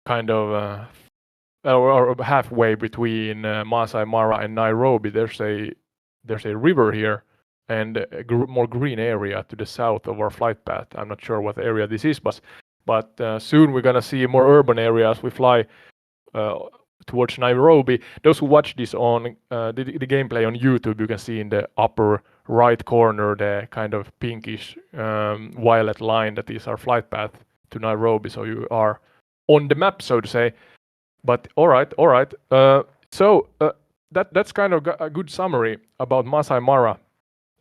kind of or halfway between Masai Mara and Nairobi. There's a river here and a more green area to the south of our flight path. I'm not sure what area this is, but soon we're gonna see more urban areas. We fly towards Nairobi. Those who watch this on the gameplay on YouTube, you can see in the upper right corner, the kind of pinkish violet line that is our flight path to Nairobi. So you are on the map, so to say. But all right. So that's kind of a good summary about Masai Mara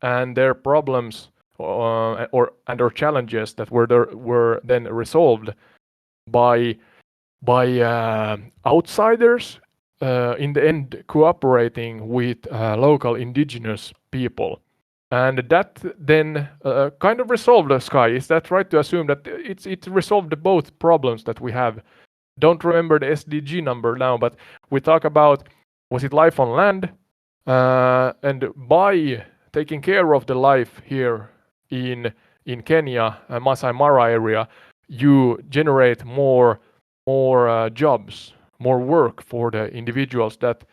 and their problems and their challenges that were then resolved by outsiders in the end cooperating with local indigenous people. And that then kind of resolved the Sky. Is that right to assume that it resolved both problems that we have? Don't remember the SDG number now, but we talk about, was it life on land? And by taking care of the life here in Kenya, Masai Mara area, you generate more jobs, more work for the individuals that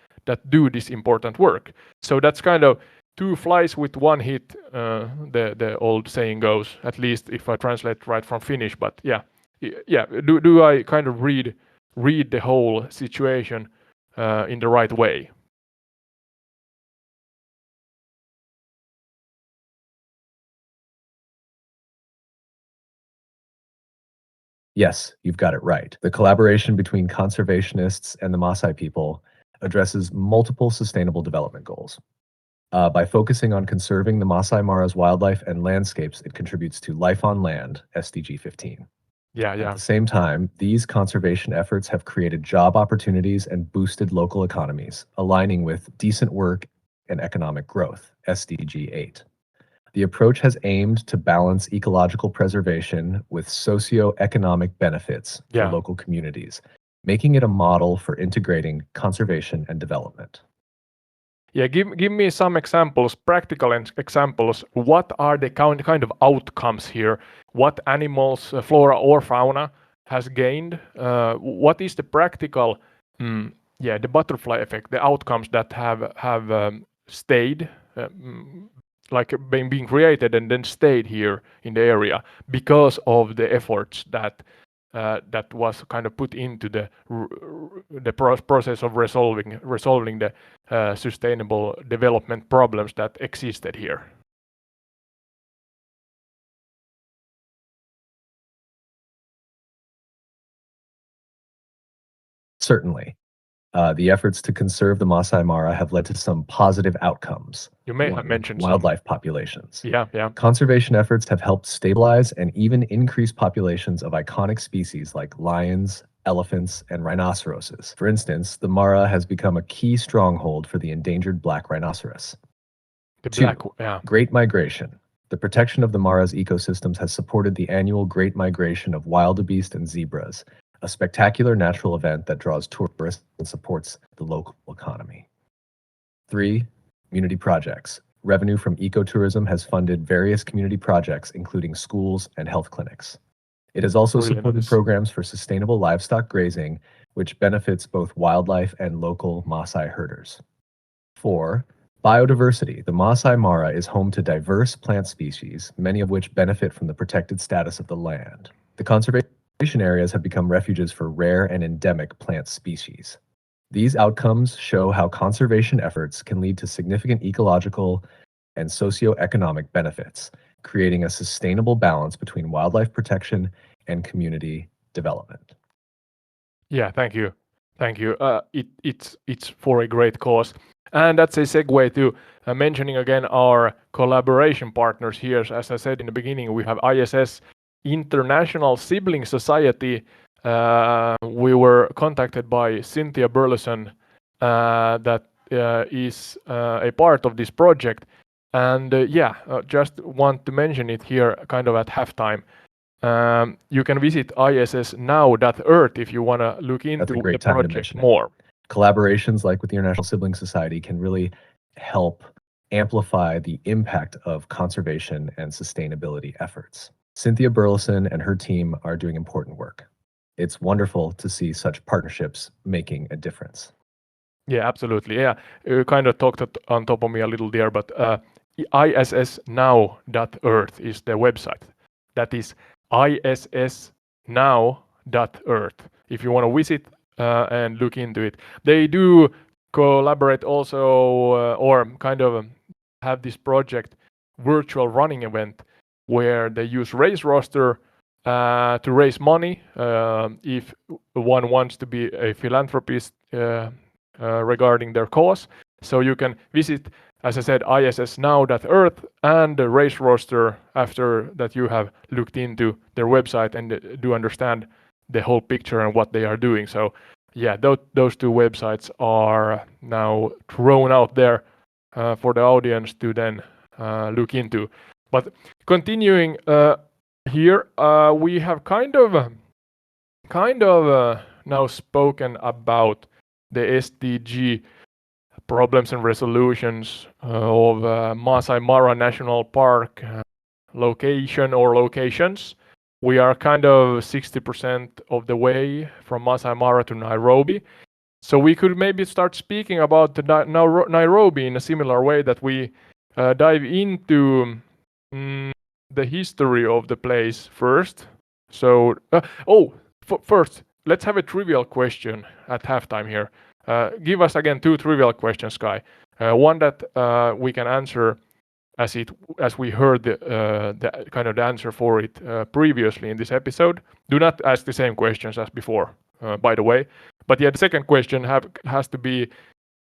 do this important work. So that's kind of two flies with one hit, the old saying goes, at least if I translate right from Finnish. But yeah, do I kind of read the whole situation in the right way? Yes, you've got it right. The collaboration between conservationists and the Maasai people addresses multiple sustainable development goals. By focusing on conserving the Masai Mara's wildlife and landscapes, it contributes to Life on Land, SDG 15. Yeah. At the same time, these conservation efforts have created job opportunities and boosted local economies, aligning with decent work and economic growth, SDG 8. The approach has aimed to balance ecological preservation with socio-economic benefits for Yeah. local communities, making it a model for integrating conservation and development. Yeah, give me some examples, practical examples. What are the kind of outcomes here? What animals, flora or fauna, has gained? What is the practical, the butterfly effect, the outcomes that have stayed, like being created and then stayed here in the area because of the efforts that was kind of put into the process of resolving the sustainable development problems that existed here. Certainly. The efforts to conserve the Masai Mara have led to some positive outcomes. You may have mentioned wildlife populations. Yeah. Conservation efforts have helped stabilize and even increase populations of iconic species like lions, elephants, and rhinoceroses. For instance, the Mara has become a key stronghold for the endangered black rhinoceros. Great Migration. The protection of the Mara's ecosystems has supported the annual Great Migration of wildebeest and zebras, a spectacular natural event that draws tourists and supports the local economy. 3. Community projects. Revenue from ecotourism has funded various community projects, including schools and health clinics. It has also supported programs for sustainable livestock grazing, which benefits both wildlife and local Maasai herders. 4. Biodiversity. The Masai Mara is home to diverse plant species, many of which benefit from the protected status of the land. The conservation areas have become refuges for rare and endemic plant species. These outcomes show how conservation efforts can lead to significant ecological and socioeconomic benefits, creating a sustainable balance between wildlife protection and community development. Yeah, thank you. It's for a great cause. And that's a segue to mentioning again our collaboration partners here. As I said in the beginning, we have ISS, International Sibling Society. We were contacted by Cynthia Burleson, that is a part of this project. And just want to mention it here kind of at halftime. You can visit issnow.earth if you want to look into the project more. Collaborations like with the International Sibling Society can really help amplify the impact of conservation and sustainability efforts. Cynthia Burleson and her team are doing important work. It's wonderful to see such partnerships making a difference. Yeah, absolutely. Yeah, you kind of talked on top of me a little there, but issnow.earth is the website. That is issnow.earth. If you want to visit and look into it, they do collaborate also, or kind of have this project virtual running event where they use race roster to raise money if one wants to be a philanthropist regarding their cause. So you can visit, as I said, issnow.earth and the race roster after that you have looked into their website and do understand the whole picture and what they are doing. So yeah, those two websites are now thrown out there for the audience to then look into. But continuing here, we have kind of now spoken about the SDG problems and resolutions of Masai Mara National Park location or locations. We are kind of 60% of the way from Masai Mara to Nairobi. So we could maybe start speaking about the Nairobi in a similar way that we dive into the history of the place first. So, first, let's have a trivial question at halftime here. Give us again 2 trivial questions, Sky. One that we can answer as we heard the kind of the answer for it previously in this episode. Do not ask the same questions as before, by the way. But yeah, the second question has to be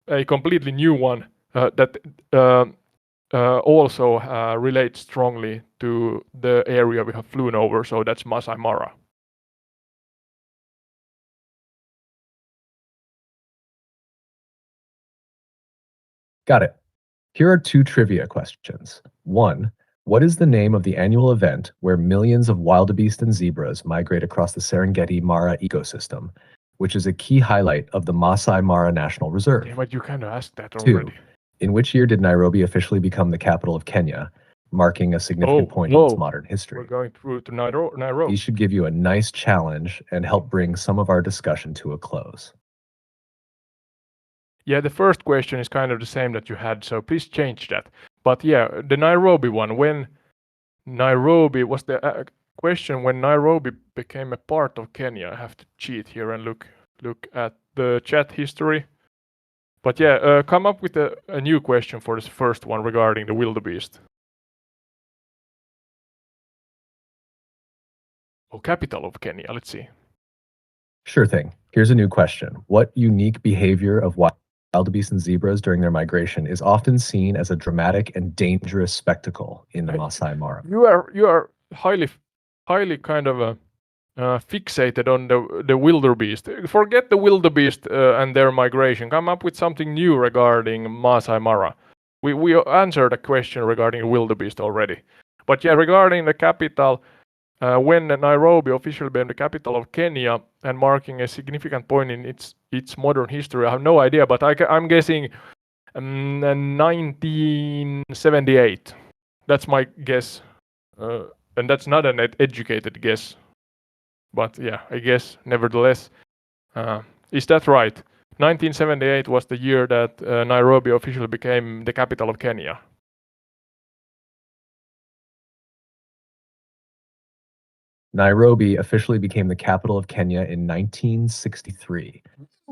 a completely new one that also relates strongly to the area we have flown over. So that's Masai Mara. Got it. Here are 2 trivia questions. 1. What is the name of the annual event where millions of wildebeest and zebras migrate across the Serengeti Mara ecosystem, which is a key highlight of the Masai Mara National Reserve? Yeah, but you kind of asked that 2. already. In which year did Nairobi officially become the capital of Kenya, marking a significant point in its modern history? We're going through to Nairobi. These should give you a nice challenge and help bring some of our discussion to a close. Yeah, the first question is kind of the same that you had, so please change that. But yeah, the Nairobi one, when Nairobi was the question when Nairobi became a part of Kenya. I have to cheat here and look at the chat history. But yeah, come up with a new question for this first one regarding the wildebeest. Oh, capital of Kenya, let's see. Sure thing. Here's a new question. What unique behavior of wildebeest and zebras during their migration is often seen as a dramatic and dangerous spectacle in the Masai Mara? You are highly kind of fixated on the wildebeest. Forget the wildebeest and their migration. Come up with something new regarding Masai Mara. We answered a question regarding wildebeest already. But yeah, regarding the capital, when Nairobi officially became the capital of Kenya and marking a significant point in its modern history, I have no idea, but I'm guessing 1978. That's my guess, and that's not an educated guess. But yeah, I guess nevertheless, is that right? 1978 was the year that Nairobi officially became the capital of Kenya. Nairobi officially became the capital of Kenya in 1963.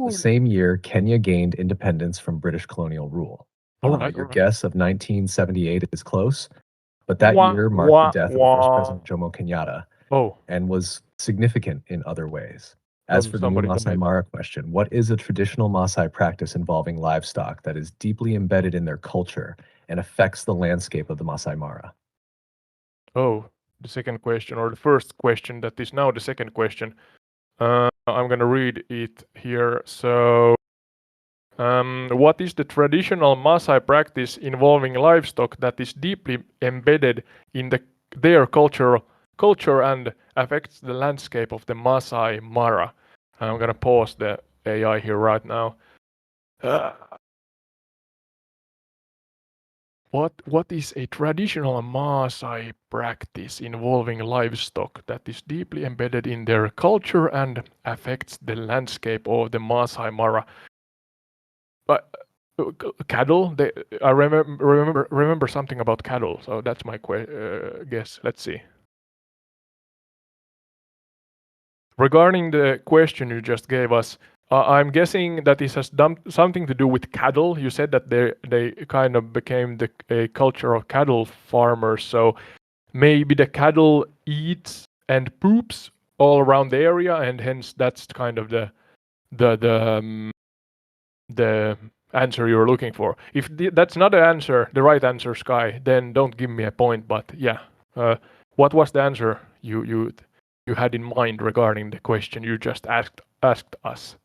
The same year, Kenya gained independence from British colonial rule. Your guess of 1978 is close, but that year marked the death of the first President Jomo Kenyatta and was significant in other ways. As for the new Masai Mara question, what is a traditional Masai practice involving livestock that is deeply embedded in their culture and affects the landscape of the Masai Mara? Oh, the second question, or the first question that is now the second question. I'm going to read it here. So, what is the traditional Masai practice involving livestock that is deeply embedded in their culture and affects the landscape of the Masai Mara? I'm going to pause the AI here right now. What is a traditional Maasai practice involving livestock that is deeply embedded in their culture and affects the landscape of the Maasai Mara? Cattle. I remember something about cattle, so that's my guess. Let's see. Regarding the question you just gave us, I'm guessing that this has something to do with cattle. You said that they kind of became a culture of cattle farmers. So maybe the cattle eats and poops all around the area, and hence that's kind of the answer you're looking for. If that's not the right answer, Sky, then don't give me a point. But yeah, what was the answer you had in mind regarding the question you just asked us?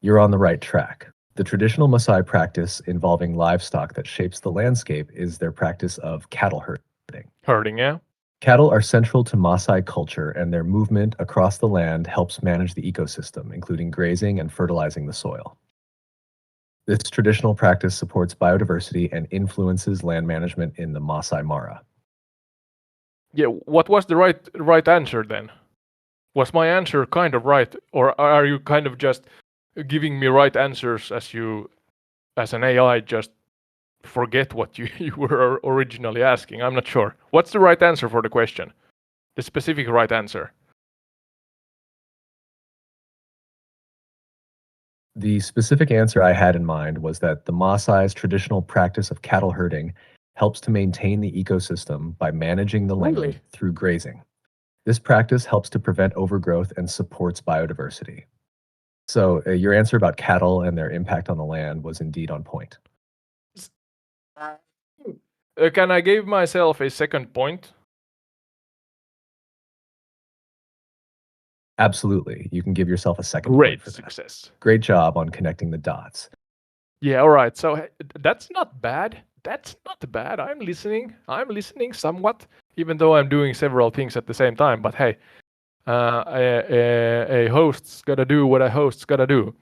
You're on the right track. The traditional Maasai practice involving livestock that shapes the landscape is their practice of cattle herding. Herding, yeah. Cattle are central to Maasai culture, and their movement across the land helps manage the ecosystem, including grazing and fertilizing the soil. This traditional practice supports biodiversity and influences land management in the Masai Mara. Yeah, what was the right answer then? Was my answer kind of right, or are you kind of just giving me right answers as an AI just forget what you were originally asking? I'm not sure. What's the right answer for the question? The specific right answer. The specific answer I had in mind was that the Maasai's traditional practice of cattle herding helps to maintain the ecosystem by managing the land Really? through grazing. This practice helps to prevent overgrowth and supports biodiversity. So, your answer about cattle and their impact on the land was indeed on point. Can I give myself a second point? Absolutely. You can give yourself a second point Great for that. success. Great job on connecting the dots. Yeah, all right. So that's not bad. That's not bad. I'm listening. I'm listening somewhat, even though I'm doing several things at the same time. But hey, a host's gotta do what a host's gotta do.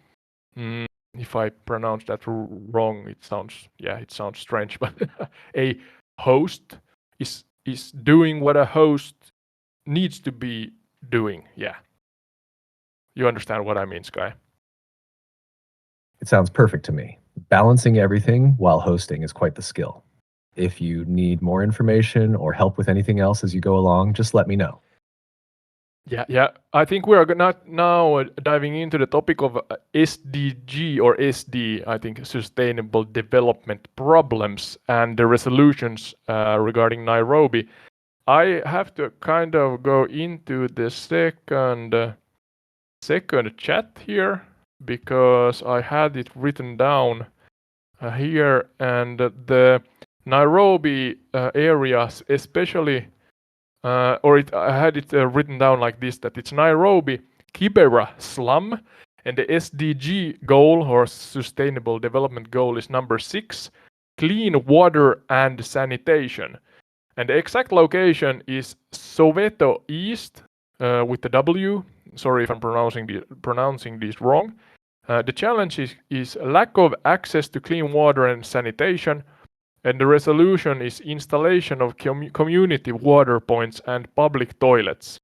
If I pronounce that wrong, it sounds strange. But a host is doing what a host needs to be doing. Yeah, you understand what I mean, Sky? It sounds perfect to me. Balancing everything while hosting is quite the skill. If you need more information or help with anything else as you go along, just let me know. Yeah. I think we are not now diving into the topic of SDG or SD, I think Sustainable Development Problems and the resolutions regarding Nairobi. I have to kind of go into the second chat here because I had it written down here, and the Nairobi areas, especially I had it written down like this, that it's Nairobi, Kibera slum, and the SDG goal or Sustainable Development Goal is number 6, clean water and sanitation. And the exact location is Soweto East with the W. Sorry if I'm pronouncing these wrong. The challenge is lack of access to clean water and sanitation, and the resolution is installation of community water points and public toilets.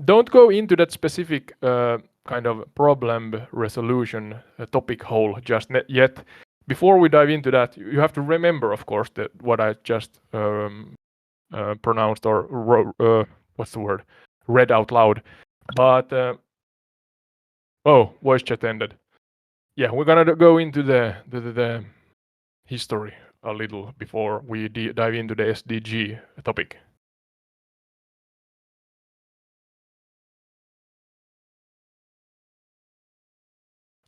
Don't go into that specific kind of problem resolution topic hole just yet. Before we dive into that, you have to remember, of course, that what I just pronounced or what's the word? Read out loud. But voice chat ended. Yeah, we're gonna go into the history a little before we dive into the SDG topic.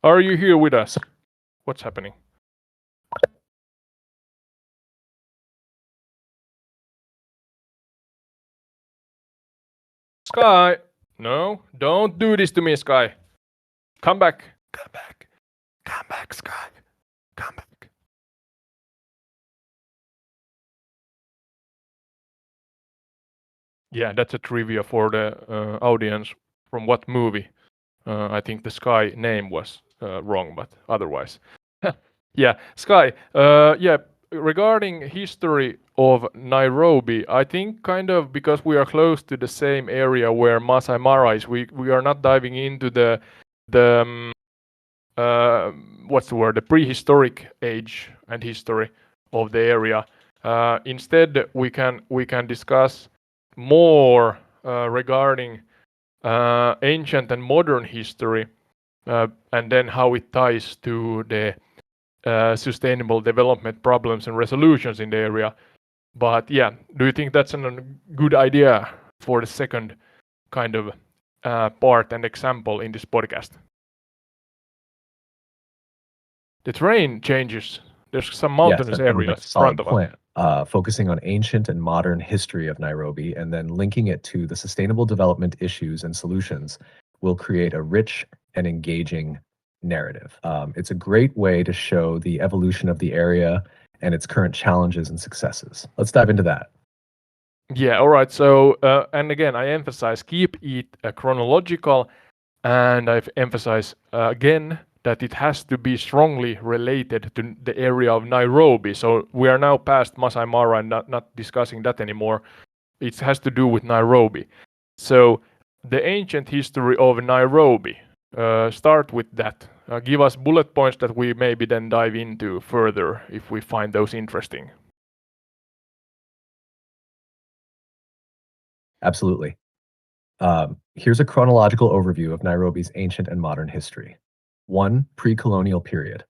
Are you here with us? What's happening? Sky! No, don't do this to me, Sky. Come back. Come back. Come back, Sky. Come back. Yeah, that's a trivia for the audience. From what movie? I think the Sky name was wrong, but otherwise. Yeah, Sky. Yeah, regarding history of Nairobi, I think kind of because we are close to the same area where Masai Mara is, we are not diving into the what's the word? The prehistoric age and history of the area. Instead, we can discuss more regarding ancient and modern history, and then how it ties to the sustainable development problems and resolutions in the area. But yeah, do you think that's a good idea for the second kind of part and example in this podcast? The terrain changes. There's some mountainous That sounds like areas a in solid front of us. plan. Focusing on ancient and modern history of Nairobi and then linking it to the sustainable development issues and solutions will create a rich and engaging narrative. It's a great way to show the evolution of the area and its current challenges and successes. Let's dive into that. Yeah, all right. So, and again, I emphasize keep it chronological, and I've emphasized again that it has to be strongly related to the area of Nairobi. So we are now past Masai Mara and not discussing that anymore. It has to do with Nairobi. So the ancient history of Nairobi. Start with that. Give us bullet points that we maybe then dive into further if we find those interesting. Absolutely. Here's a chronological overview of Nairobi's ancient and modern history. 1. Pre-colonial period.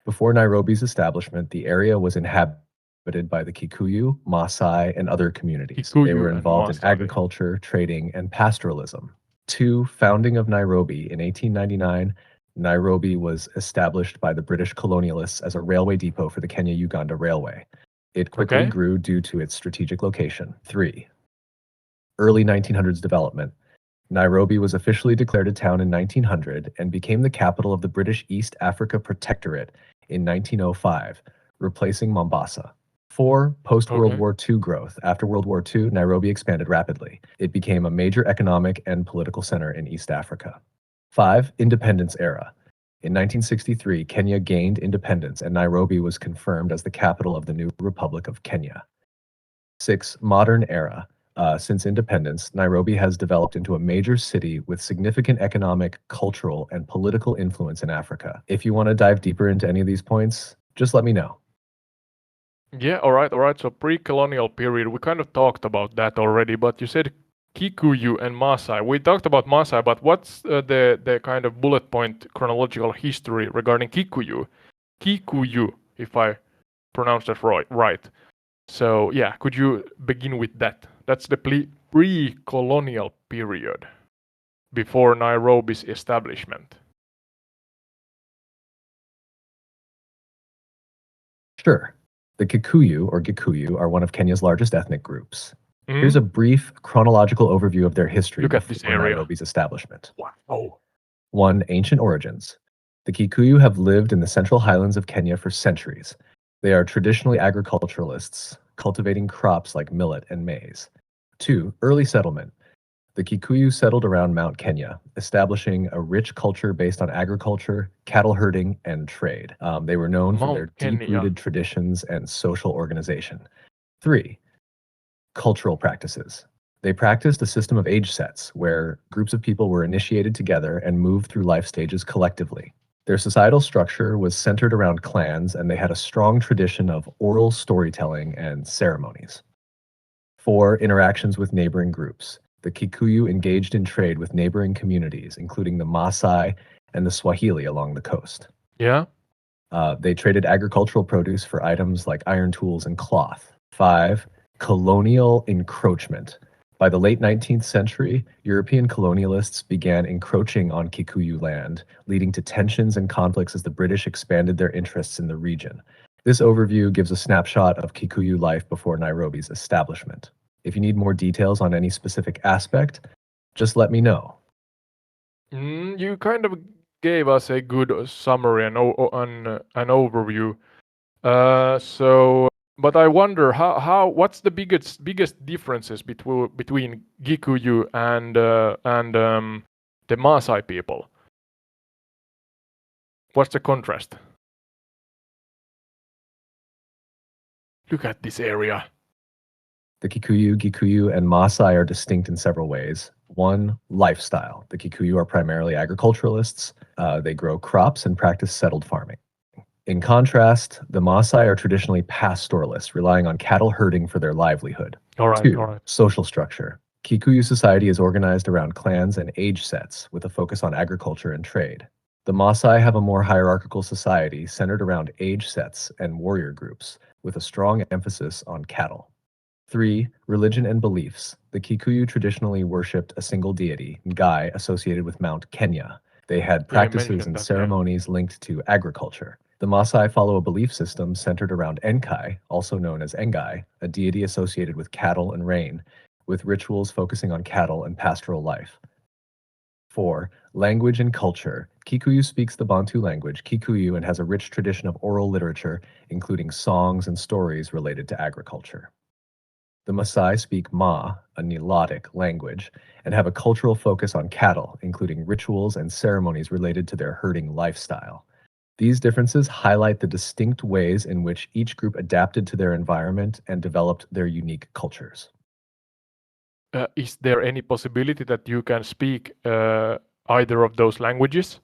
Before Nairobi's establishment, the area was inhabited by the Kikuyu, Maasai, and other communities. They were Kikuyu and involved in Maasai. agriculture, trading, and pastoralism. 2. Founding of Nairobi. In 1899, Nairobi was established by the British colonialists as a railway depot for the Kenya-Uganda Railway. It quickly grew due to its strategic location. 3. Early 1900s development. Nairobi was officially declared a town in 1900 and became the capital of the British East Africa Protectorate in 1905, replacing Mombasa. 4. Post-World War II growth. After World War II, Nairobi expanded rapidly. It became a major economic and political center in East Africa. 5. Independence era. In 1963, Kenya gained independence and Nairobi was confirmed as the capital of the new Republic of Kenya. 6. Modern era. Since independence, Nairobi has developed into a major city with significant economic, cultural, and political influence in Africa. If you want to dive deeper into any of these points, just let me know. Yeah, all right. So pre-colonial period, we kind of talked about that already, but you said Kikuyu and Maasai. We talked about Maasai, but what's the kind of bullet point chronological history regarding Kikuyu? Kikuyu, if I pronounce that right. So yeah, could you begin with that? That's the pre-colonial period before Nairobi's establishment. Sure. The Kikuyu, or Gikuyu, are one of Kenya's largest ethnic groups. Here's a brief chronological overview of their history before Nairobi's establishment. Wow. 1. Ancient origins. The Kikuyu have lived in the central highlands of Kenya for centuries. They are traditionally agriculturalists, cultivating crops like millet and maize. 2. Early settlement. The Kikuyu settled around Mount Kenya, establishing a rich culture based on agriculture, cattle herding, and trade. They were known for their deep-rooted traditions and social organization. 3. Cultural practices. They practiced a system of age sets, where groups of people were initiated together and moved through life stages collectively. Their societal structure was centered around clans, and they had a strong tradition of oral storytelling and ceremonies. 4. Interactions with neighboring groups. The Kikuyu engaged in trade with neighboring communities, including the Maasai and the Swahili along the coast. Yeah. They traded agricultural produce for items like iron tools and cloth. 5. Colonial encroachment. By the late 19th century, European colonialists began encroaching on Kikuyu land, leading to tensions and conflicts as the British expanded their interests in the region. This overview gives a snapshot of Kikuyu life before Nairobi's establishment. If you need more details on any specific aspect, just let me know. You kind of gave us a good summary and an overview. But I wonder what's the biggest differences between Gikuyu and the Maasai people? What's the contrast? Look at this area. The Kikuyu, Gikuyu, and Maasai are distinct in several ways. 1. Lifestyle. The Kikuyu are primarily agriculturalists. They grow crops and practice settled farming. In contrast, the Maasai are traditionally pastoralists, relying on cattle herding for their livelihood. 2. Social structure. Kikuyu society is organized around clans and age sets with a focus on agriculture and trade. The Maasai have a more hierarchical society centered around age sets and warrior groups with a strong emphasis on cattle. 3. Religion and beliefs. The Kikuyu traditionally worshipped a single deity, Ngai, associated with Mount Kenya. They had Yeah, you practices mentioned and that. Yeah. ceremonies linked to agriculture. The Maasai follow a belief system centered around Enkai, also known as Engai, a deity associated with cattle and rain, with rituals focusing on cattle and pastoral life. 4. Language and culture. Kikuyu speaks the Bantu language, Kikuyu, and has a rich tradition of oral literature, including songs and stories related to agriculture. The Maasai speak Ma, a Nilotic language, and have a cultural focus on cattle, including rituals and ceremonies related to their herding lifestyle. These differences highlight the distinct ways in which each group adapted to their environment and developed their unique cultures. Is there any possibility that you can speak either of those languages?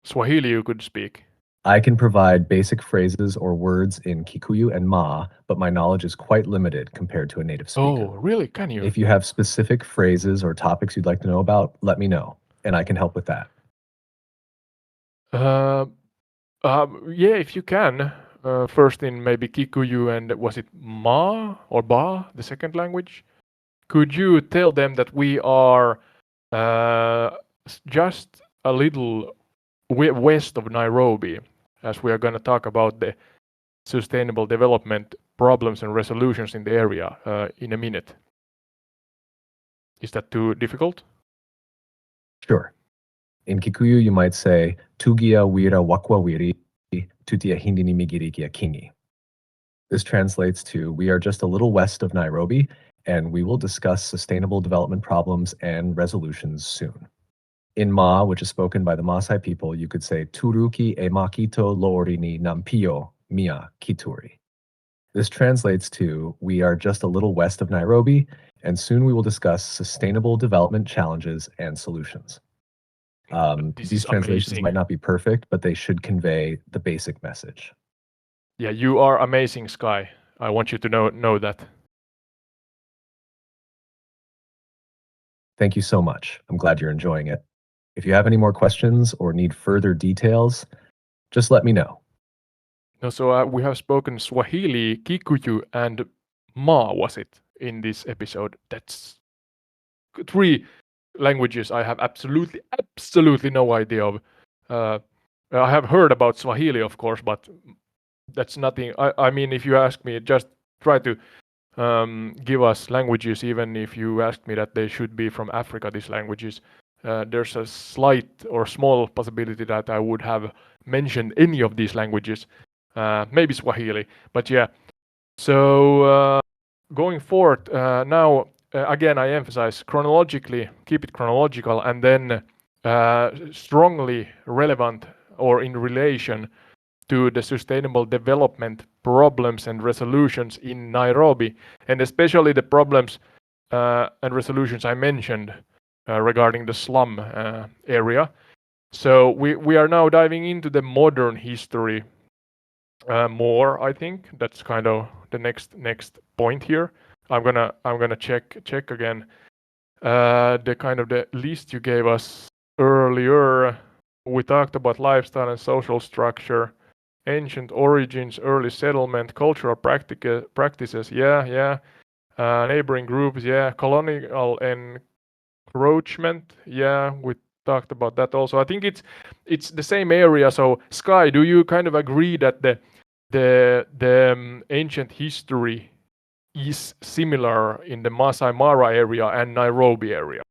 Swahili you could speak. I can provide basic phrases or words in Kikuyu and Ma, but my knowledge is quite limited compared to a native speaker. Oh, really? Can you? If you have specific phrases or topics you'd like to know about, let me know, and I can help with that. Yeah, if you can. First in maybe Kikuyu and was it Ma or Ba, the second language? Could you tell them that we are just a little west of Nairobi, as we are going to talk about the sustainable development problems and resolutions in the area in a minute. Is that too difficult? Sure. In Kikuyu, you might say, Tugia wira wakwa wiri, tutia hindi ni migirikia kingi. This translates to, we are just a little west of Nairobi, and we will discuss sustainable development problems and resolutions soon. In Ma, which is spoken by the Maasai people, you could say, Turuki e makito loori ni nampio mia kituri. This translates to, we are just a little west of Nairobi, and soon we will discuss sustainable development challenges and solutions. These translations might not be perfect, but they should convey the basic message. Yeah, you are amazing, Sky. I want you to know that. Thank you so much. I'm glad you're enjoying it. If you have any more questions or need further details, just let me know. No, so we have spoken Swahili, Kikuyu, and Ma, was it, in this episode? That's 3 languages I have absolutely no idea of. I have heard about Swahili, of course, but that's nothing. I mean, if you ask me, just try to give us languages, even if you asked me that they should be from Africa, these languages. There's a slight or small possibility that I would have mentioned any of these languages. Maybe Swahili, but yeah. So going forward, now again I emphasize chronologically, keep it chronological, and then strongly relevant or in relation to the sustainable development problems and resolutions in Nairobi, and especially the problems and resolutions I mentioned regarding the slum area. So we are now diving into the modern history more. I think that's kind of the next point here. I'm gonna check again the kind of the list you gave us earlier. We talked about lifestyle and social structure, ancient origins, early settlement, cultural practices. Yeah. Neighboring groups. Yeah. Colonial encroachment. Yeah. We talked about that also. I think it's the same area. So Sky, do you kind of agree that the ancient history is similar in the Masai Mara area and Nairobi area?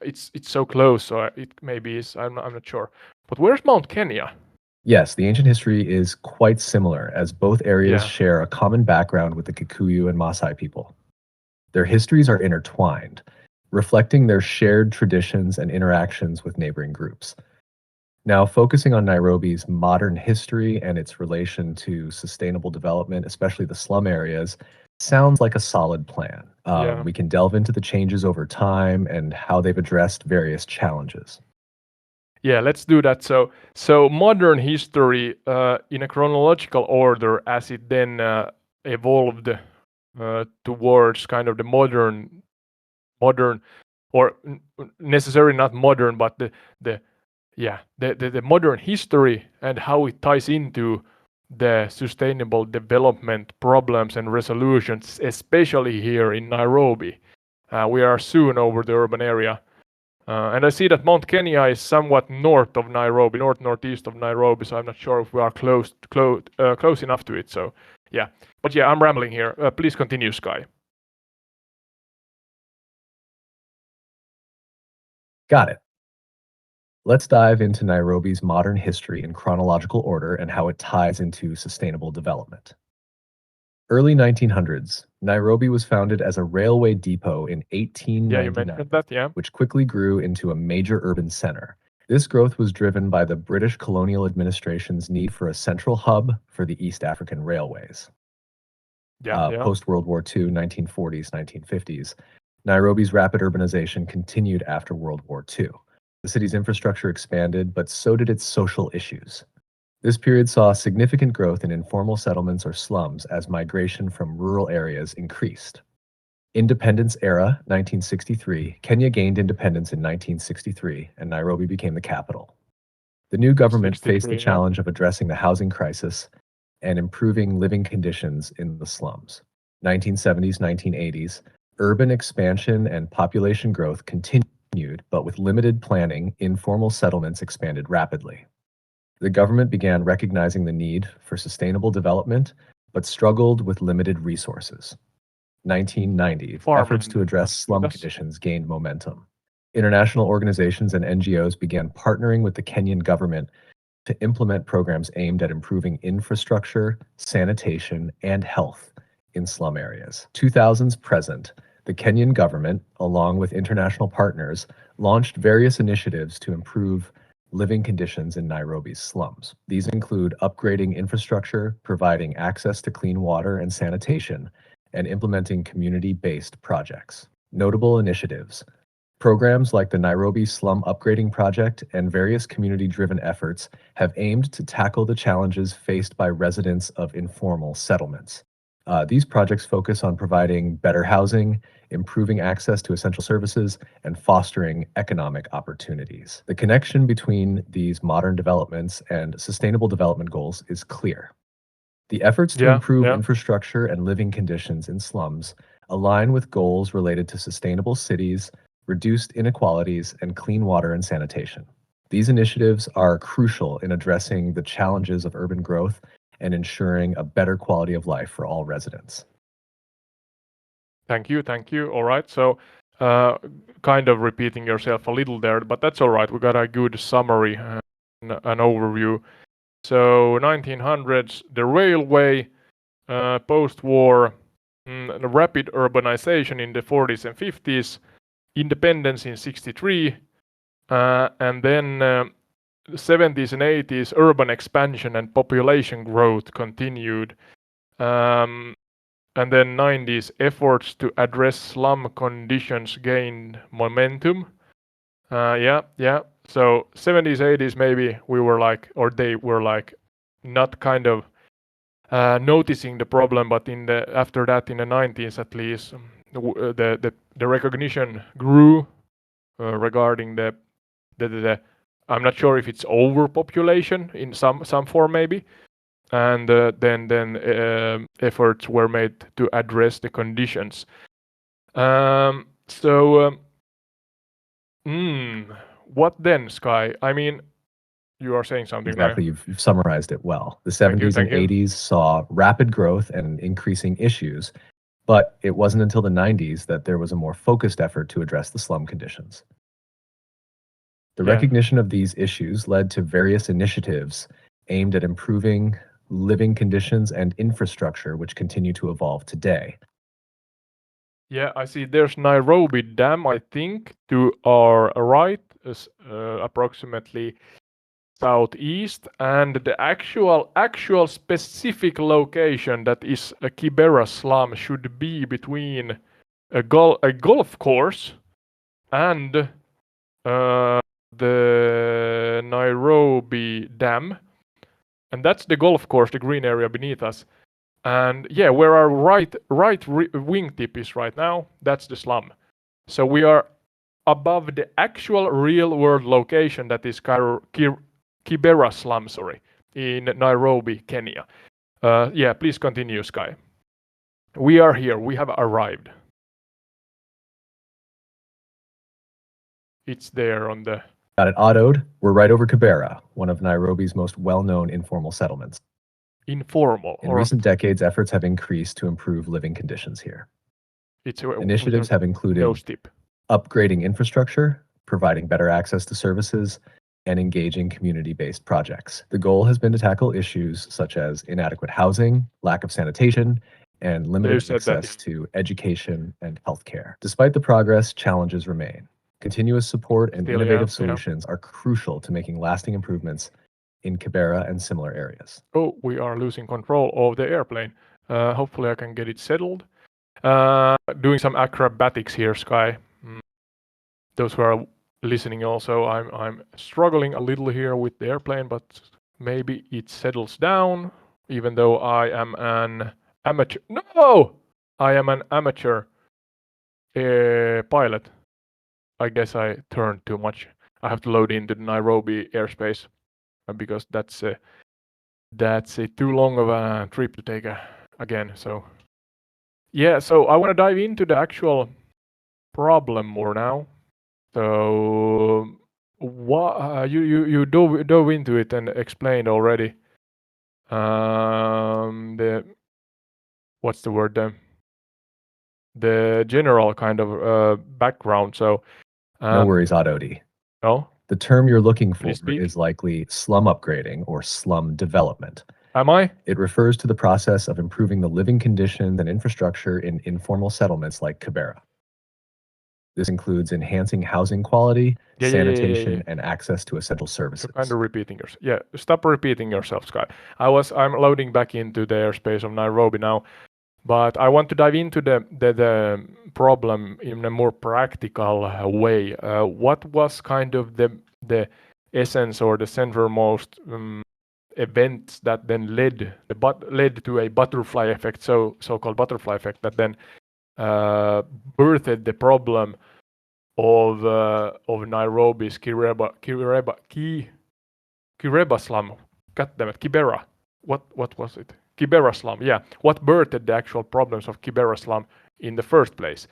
It's so close, so it maybe is. I'm not sure. But where's Mount Kenya? Yes, the ancient history is quite similar, as both areas share a common background with the Kikuyu and Maasai people. Their histories are intertwined, reflecting their shared traditions and interactions with neighboring groups. Now, focusing on Nairobi's modern history and its relation to sustainable development, especially the slum areas, sounds like a solid plan. We can delve into the changes over time and how they've addressed various challenges. Yeah, let's do that. So modern history in a chronological order, as it then evolved towards kind of the modern, or necessarily not modern, but the modern history and how it ties into the sustainable development problems and resolutions, especially here in Nairobi. We are soon over the urban area. And I see that Mount Kenya is somewhat north of Nairobi, northeast of Nairobi, so I'm not sure if we are close enough to it. So, yeah. But yeah, I'm rambling here. Please continue, Sky. Got it. Let's dive into Nairobi's modern history in chronological order and how it ties into sustainable development. Early 1900s, Nairobi was founded as a railway depot in Yeah, you 1899, mentioned that, yeah. which quickly grew into a major urban center. This growth was driven by the British colonial administration's need for a central hub for the East African railways. Yeah. Post-World War II, 1940s, 1950s, Nairobi's rapid urbanization continued after World War II. The city's infrastructure expanded, but so did its social issues. This period saw significant growth in informal settlements or slums as migration from rural areas increased. Independence era, 1963, Kenya gained independence in 1963, and Nairobi became the capital. The new government faced the 63, yeah. challenge of addressing the housing crisis and improving living conditions in the slums. 1970s, 1980s, urban expansion and population growth continued, but with limited planning, informal settlements expanded rapidly. The government began recognizing the need for sustainable development, but struggled with limited resources. 1990, efforts to address slum conditions gained momentum. International organizations and NGOs began partnering with the Kenyan government to implement programs aimed at improving infrastructure, sanitation, and health in slum areas. 2000s present, the Kenyan government, along with international partners, launched various initiatives to improve living conditions in Nairobi's slums. These include upgrading infrastructure, providing access to clean water and sanitation, and implementing community-based projects. Notable initiatives. Programs like the Nairobi Slum Upgrading Project and various community-driven efforts have aimed to tackle the challenges faced by residents of informal settlements. These projects focus on providing better housing, improving access to essential services, and fostering economic opportunities. The connection between these modern developments and sustainable development goals is clear. The efforts to improve infrastructure and living conditions in slums align with goals related to sustainable cities, reduced inequalities, and clean water and sanitation. These initiatives are crucial in addressing the challenges of urban growth and ensuring a better quality of life for all residents. Thank you. All right. So, kind of repeating yourself a little there, but that's all right. We got a good summary and an overview. So, 1900s, the railway, post-war, the rapid urbanization in the 40s and 50s, independence in 63, and then the 70s and 80s, urban expansion and population growth continued. And then 90s, efforts to address slum conditions gained momentum. So 70s, 80s, maybe we were like, or they were like, not kind of noticing the problem, but after that, in the 90s at least, the recognition grew regarding the I'm not sure if it's overpopulation in some form maybe, and then efforts were made to address the conditions. What then, Sky? I mean, you are saying something, Exactly, right? you've summarized it well. The Thank you, 70s and thank you. 80s saw rapid growth and increasing issues, but it wasn't until the 90s that there was a more focused effort to address the slum conditions. The recognition of these issues led to various initiatives aimed at improving living conditions and infrastructure, which continue to evolve today. Yeah, I see there's Nairobi Dam, I think, to our right, approximately southeast, and the actual specific location that is a Kibera slum should be between a golf course and the Nairobi Dam, and that's the golf course, the green area beneath us. And yeah, where our right wingtip is right now, that's the slum. So we are above the actual real world location that is Kibera slum, in Nairobi, Kenya. Yeah, please continue, Sky. We are here. We have arrived. It's there on the... Got it autoed. We're right over Kibera, one of Nairobi's most well-known informal settlements. Informal. In recent decades, efforts have increased to improve living conditions here. Initiatives have included upgrading infrastructure, providing better access to services, and engaging community-based projects. The goal has been to tackle issues such as inadequate housing, lack of sanitation, and limited access to education and healthcare. Despite the progress, challenges remain. Continuous support and innovative solutions are crucial to making lasting improvements in Kibera and similar areas. Oh, we are losing control of the airplane. Hopefully I can get it settled. Doing some acrobatics here, Sky. Those who are listening also, I'm struggling a little here with the airplane, but maybe it settles down, even though I am an amateur. No! I am an amateur pilot. I guess I turned too much. I have to load into the Nairobi airspace because that's a too long of a trip to take again. So yeah, so I want to dive into the actual problem more now. So what you dove into it and explained already. The what's the word then? The general kind of background. So no worries, Ode. No. The term you're looking for is likely slum upgrading or slum development. Am I? It refers to the process of improving the living conditions and infrastructure in informal settlements like Kibera. This includes enhancing housing quality, sanitation, and access to essential services. You're kind of repeating yourself. Yeah, stop repeating yourself, Sky. I'm loading back into the airspace of Nairobi now, but I want to dive into the problem in a more practical way. What was kind of the essence or the centermost events that then led to a butterfly effect, so-called butterfly effect, that then birthed the problem of Nairobi's Kireba slum. God damn it, Kibera. What was it? Kibera slum. Yeah. What birthed the actual problems of Kibera slum in the first place?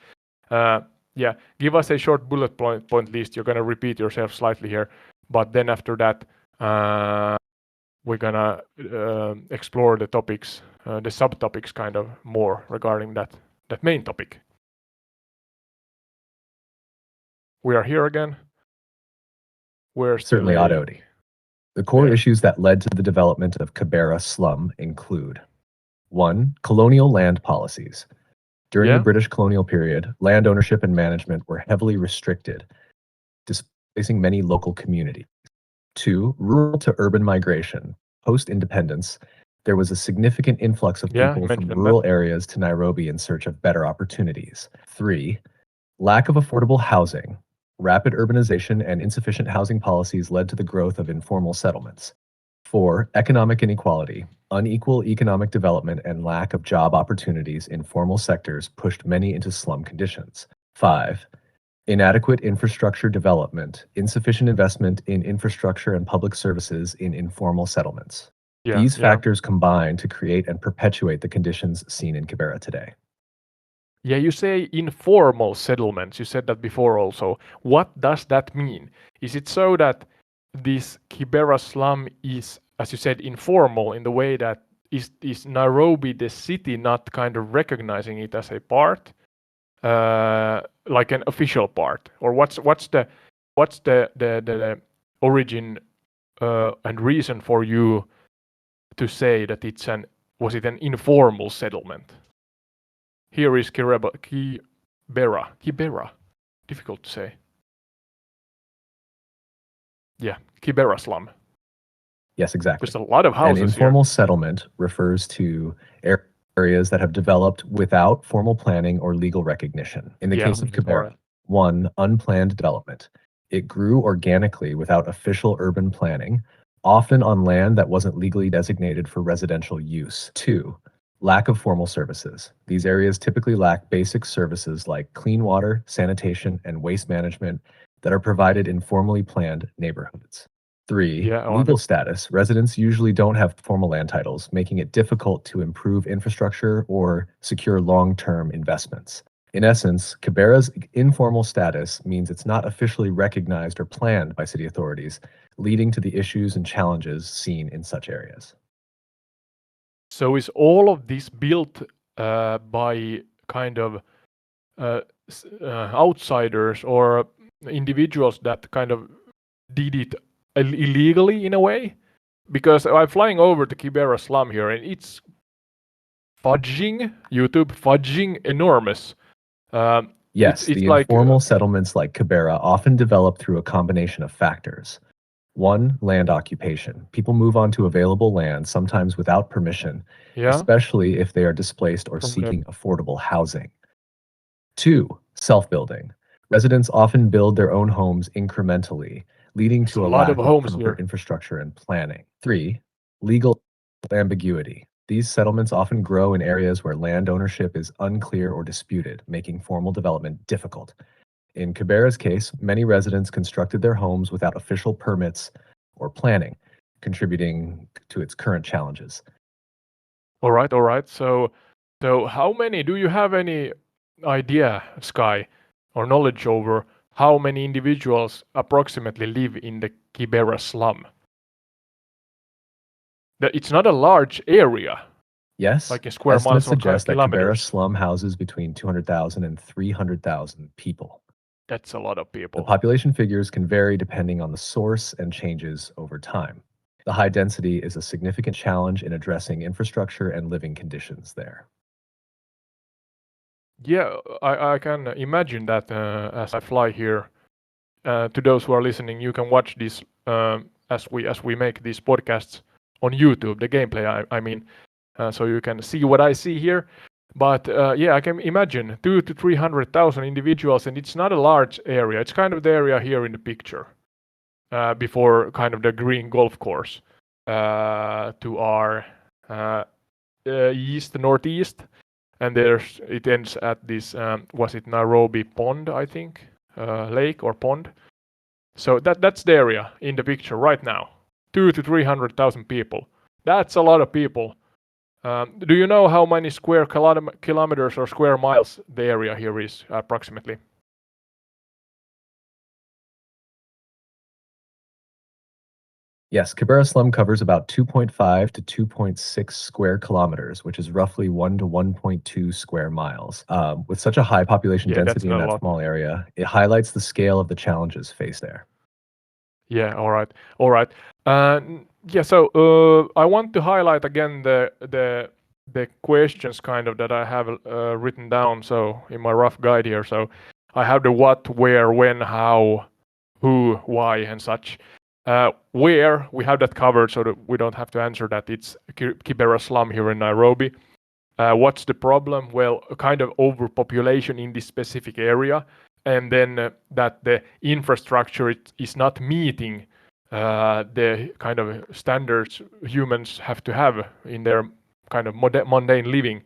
Yeah. Give us a short bullet point list. You're gonna repeat yourself slightly here, but then after that, we're gonna explore the topics, the subtopics, kind of more regarding that main topic. We are here again. We're certainly Ode. The core issues that led to the development of Kibera slum include: 1. Colonial land policies. During the British colonial period, land ownership and management were heavily restricted, displacing many local communities. 2. Rural to urban migration. Post-independence, there was a significant influx of people from rural areas to Nairobi in search of better opportunities. 3. Lack of affordable housing. Rapid urbanization and insufficient housing policies led to the growth of informal settlements. 4. Economic inequality. Unequal economic development and lack of job opportunities in formal sectors pushed many into slum conditions. 5. Inadequate infrastructure development. Insufficient investment in infrastructure and public services in informal settlements. These factors combine to create and perpetuate the conditions seen in Kibera today. Yeah, you say informal settlements. You said that before also. What does that mean? Is it so that this Kibera slum is, as you said, informal in the way that is Nairobi, the city, not kind of recognizing it as a part, like an official part, or what's the origin and reason for you to say that was it an informal settlement? Here is Kibera. Difficult to say. Yeah, Kibera slum. Yes, exactly. There's a lot of houses. An informal settlement refers to areas that have developed without formal planning or legal recognition. In the case of Kibera, 1. Unplanned development. It grew organically without official urban planning, often on land that wasn't legally designated for residential use. 2. Lack of formal services. These areas typically lack basic services like clean water, sanitation, and waste management that are provided in formally planned neighborhoods. 3. Yeah, Legal status. Residents usually don't have formal land titles, making it difficult to improve infrastructure or secure long-term investments. In essence, Kibera's informal status means it's not officially recognized or planned by city authorities, leading to the issues and challenges seen in such areas. So is all of this built by kind of outsiders or individuals that kind of did it illegally in a way? Because I'm flying over to Kibera slum here and it's fudging enormous. Yes, It's the like informal settlements like Kibera often develop through a combination of factors. 1. Land occupation. People move onto available land, sometimes without permission, yeah, especially if they are displaced or from the seeking affordable housing. 2. Self-building. Residents often build their own homes incrementally, leading there's a to a lot of lack of homes proper here. infrastructure and planning. 3. Legal ambiguity. These settlements often grow in areas where land ownership is unclear or disputed, making formal development difficult. In Kibera's case, many residents constructed their homes without official permits or planning, contributing to its current challenges. All right. So how many? Do you have any idea, Sky, or knowledge over how many individuals approximately live in the Kibera slum? It's not a large area, Yes, like in square miles estimates or suggest that Kibera kilometers. slum houses between 200,000 and 300,000 people. That's a lot of The people. population figures can vary depending on the source and changes over time. The high density is a significant challenge in addressing infrastructure and living conditions there. Yeah, I can imagine that as I fly here. To those who are listening, you can watch this as we make these podcasts on YouTube, the gameplay. I mean, so you can see what I see here. But yeah, I can imagine 200,000 to 300,000 individuals, and it's not a large area. It's kind of the area here in the picture, before kind of the green golf course to our northeast, and it ends at this was it Nairobi Pond, I think, lake or pond. So that's the area in the picture right now. 200,000 to 300,000 people. That's a lot of people. Do you know how many square kilometers or square miles the area here is approximately? Yes, Kibera slum covers about 2.5 to 2.6 square kilometers, which is roughly 1 to 1.2 square miles. With such a high population Yeah, that's density in not a that lot. small area, it highlights the scale of the challenges faced there. Yeah, all right. Yeah, so I want to highlight again the questions kind of that I have written down. So in my rough guide here, so I have the what, where, when, how, who, why, and such. Where we have that covered, so that we don't have to answer that. It's Kibera slum here in Nairobi. What's the problem? Well, a kind of overpopulation in this specific area, and then that the infrastructure is not meeting the kind of standards humans have to have in their kind of mundane living.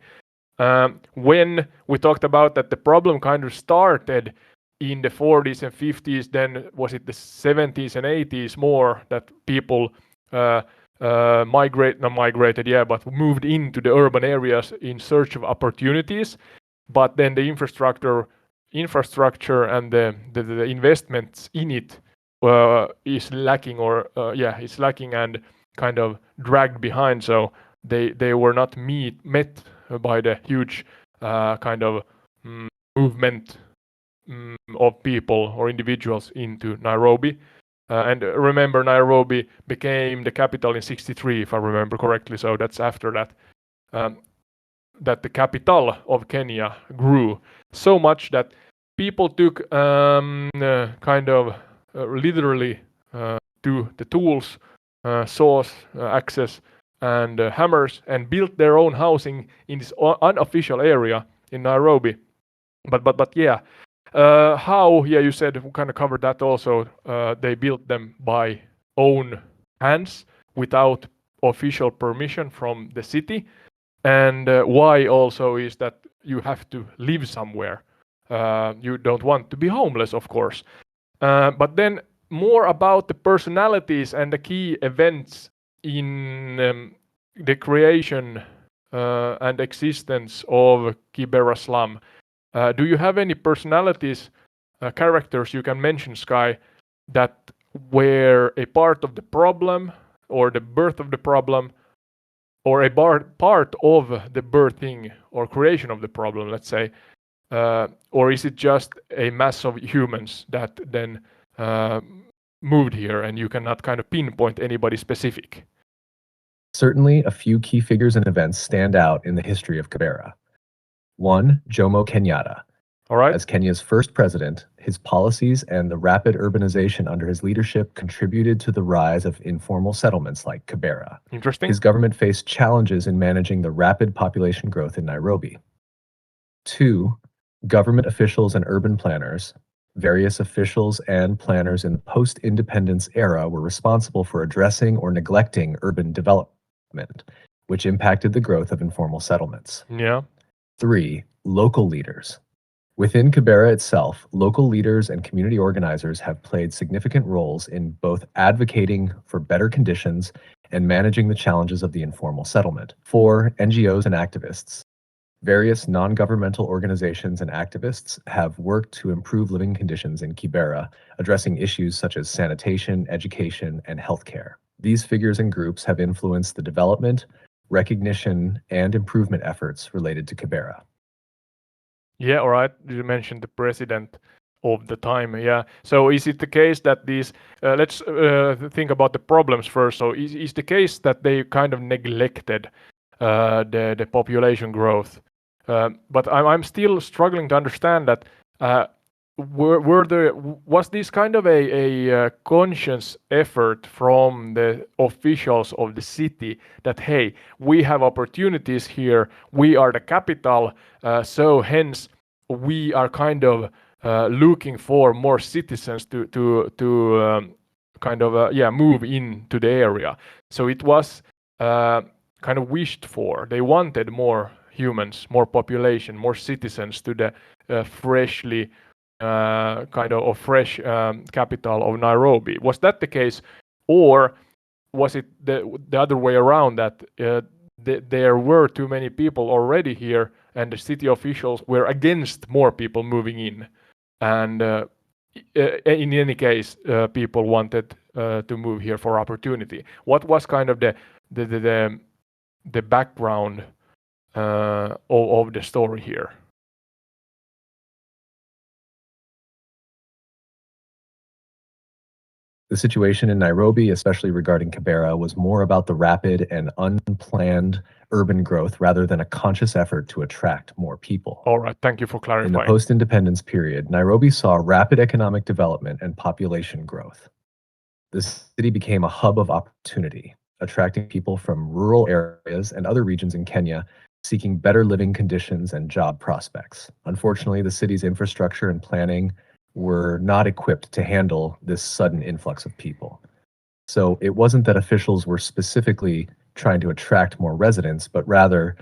When we talked about that, the problem kind of started in the 40s and 50s, then was it the 70s and 80s more that people not migrated, yeah, but moved into the urban areas in search of opportunities. But then the infrastructure and the investments in it is lacking, or it's lacking and kind of dragged behind. So they were not met by the huge kind of movement of people or individuals into Nairobi. And remember, Nairobi became the capital in '63, if I remember correctly. So that's after that that the capital of Kenya grew so much that people took kind of literally to the tools, saws, axes, and hammers, and built their own housing in this unofficial area in Nairobi. But yeah. How? Yeah, you said we kind of covered that also. They built them by own hands without official permission from the city, and why also is that you have to live somewhere. You don't want to be homeless, of course. But then more about the personalities and the key events in the creation and existence of Kibera slum. Do you have any personalities, characters you can mention, Sky, that were a part of the problem or the birth of the problem, or a part of the birthing or creation of the problem, let's say, or is it just a mass of humans that then moved here and you cannot kind of pinpoint anybody specific? Certainly, a few key figures and events stand out in the history of Kibera. 1. Jomo Kenyatta. All right. As Kenya's first president, his policies and the rapid urbanization under his leadership contributed to the rise of informal settlements like Kibera. Interesting. His government faced challenges in managing the rapid population growth in Nairobi. 2. Government officials and urban planners. Various officials and planners in the post-independence era were responsible for addressing or neglecting urban development, which impacted the growth of informal settlements. Yeah. 3. Local leaders. Within Kibera itself, local leaders and community organizers have played significant roles in both advocating for better conditions and managing the challenges of the informal settlement. 4. NGOs and activists. Various non-governmental organizations and activists have worked to improve living conditions in Kibera, addressing issues such as sanitation, education, and healthcare. These figures and groups have influenced the development, recognition, and improvement efforts related to Kibera. Yeah, all right. You mentioned the president of the time. Yeah. So is it the case that these, let's think about the problems first. So is the case that they kind of neglected the population growth? But I'm still struggling to understand that was this kind of a conscious effort from the officials of the city that, hey, we have opportunities here, we are the capital, so hence we are kind of looking for more citizens to kind of move into the area. So it was kind of wished for. They wanted more humans, more population, more citizens to the freshly fresh capital of Nairobi. Was that the case, or was it the other way around, that there were too many people already here and the city officials were against more people moving in, and in any case people wanted to move here for opportunity? What was kind of the background of the story here? The situation in Nairobi, especially regarding Kibera, was more about the rapid and unplanned urban growth rather than a conscious effort to attract more people. All right, thank you for clarifying. In the post-independence period, Nairobi saw rapid economic development and population growth. The city became a hub of opportunity, attracting people from rural areas and other regions in Kenya seeking better living conditions and job prospects. Unfortunately, the city's infrastructure and planning were not equipped to handle this sudden influx of people. So it wasn't that officials were specifically trying to attract more residents, but rather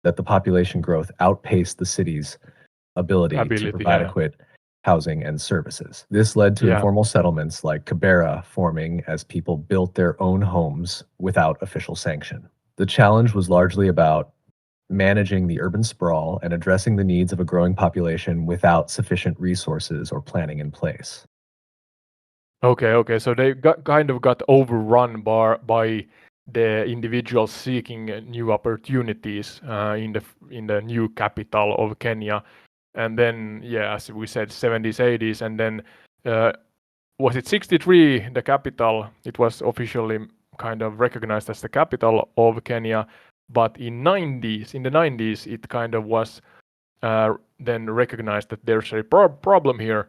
that the population growth outpaced the city's ability to provide adequate housing and services. This led to informal settlements like Kibera forming as people built their own homes without official sanction. The challenge was largely about managing the urban sprawl and addressing the needs of a growing population without sufficient resources or planning in place. Okay. So they got overrun by the individuals seeking new opportunities in the new capital of Kenya, and then as we said, 70s, 80s, and then was it 63 the capital? It was officially kind of recognized as the capital of Kenya. But in the 90s, it kind of was then recognized that there's a problem here.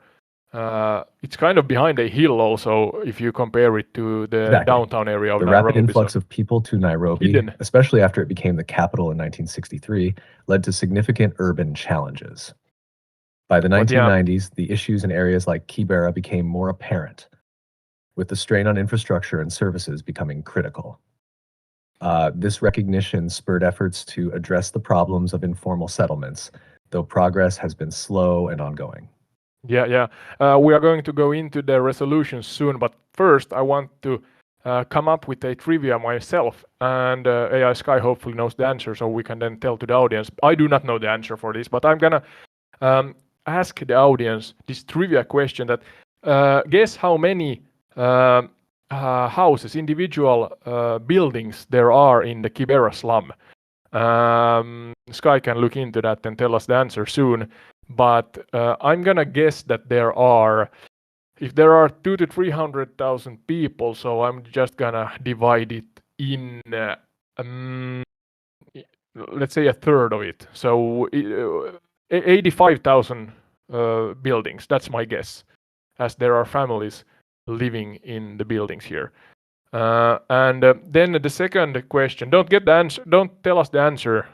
It's kind of behind a hill also, if you compare it to the downtown area of Nairobi. The rapid influx of people to Nairobi, especially after it became the capital in 1963, led to significant urban challenges. By the 1990s, the issues in areas like Kibera became more apparent, with the strain on infrastructure and services becoming critical. This recognition spurred efforts to address the problems of informal settlements, though progress has been slow and ongoing. Yeah. We are going to go into the resolutions soon, but first I want to come up with a trivia myself, and AI Sky hopefully knows the answer, so we can then tell to the audience. I do not know the answer for this, but I'm gonna ask the audience this trivia question that guess how many houses, individual buildings there are in the Kibera slum. Sky can look into that and tell us the answer soon. But I'm gonna guess that if there are 200,000 to 300,000 people, so I'm just gonna divide it in, let's say a third of it. So 85,000 buildings. That's my guess, as there are families living in the buildings here. And then the second question. Don't tell us the answer,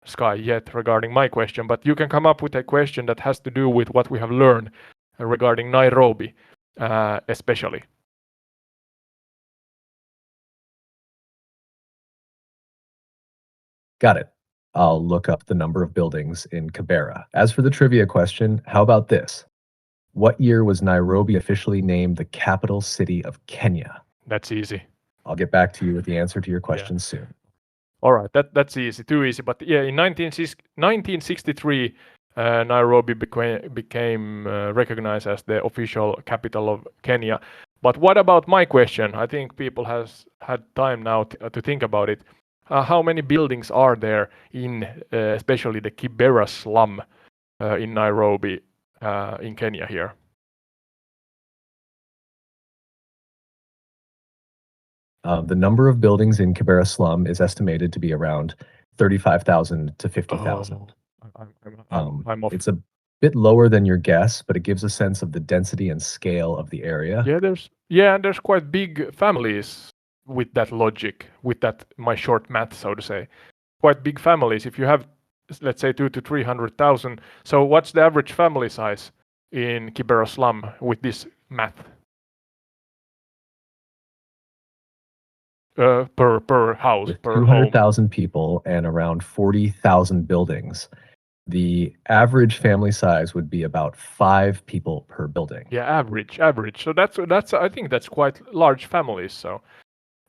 Sky, yet regarding my question, but you can come up with a question that has to do with what we have learned regarding Nairobi, especially. Got it. I'll look up the number of buildings in Kibera. As for the trivia question, how about this? What year was Nairobi officially named the capital city of Kenya? That's easy. I'll get back to you with the answer to your question soon. All right, that's easy, too easy. But yeah, in 1963, Nairobi became recognized as the official capital of Kenya. But what about my question? I think people has had time now to think about it. How many buildings are there in especially the Kibera slum in Nairobi, in Kenya here? The number of buildings in Kibera slum is estimated to be around 35,000 to 50,000. I'm off. It's a bit lower than your guess, but it gives a sense of the density and scale of the area. There's quite big families with that logic, with that my short math, so to say. Quite big families. If you have, let's say, 200,000 to 300,000. So what's the average family size in Kibera slum with this math? Per house, With per home. 200,000 people and around 40,000 buildings, the average family size would be about 5 people per building. Yeah, average. So that's I think that's quite large families. So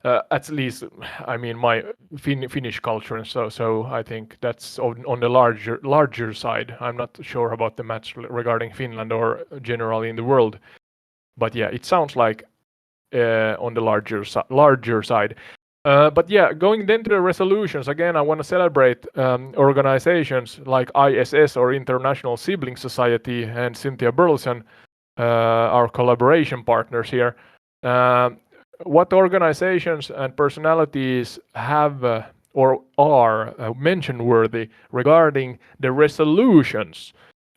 at least, I mean, my Finnish culture, and so I think that's on the larger side. I'm not sure about the match regarding Finland or generally in the world, but yeah, it sounds like on the larger side. But yeah, going then to the resolutions again, I want to celebrate organizations like ISS or International Sibling Society and Cynthia Burleson, our collaboration partners here. What organizations and personalities have or are mention worthy regarding the resolutions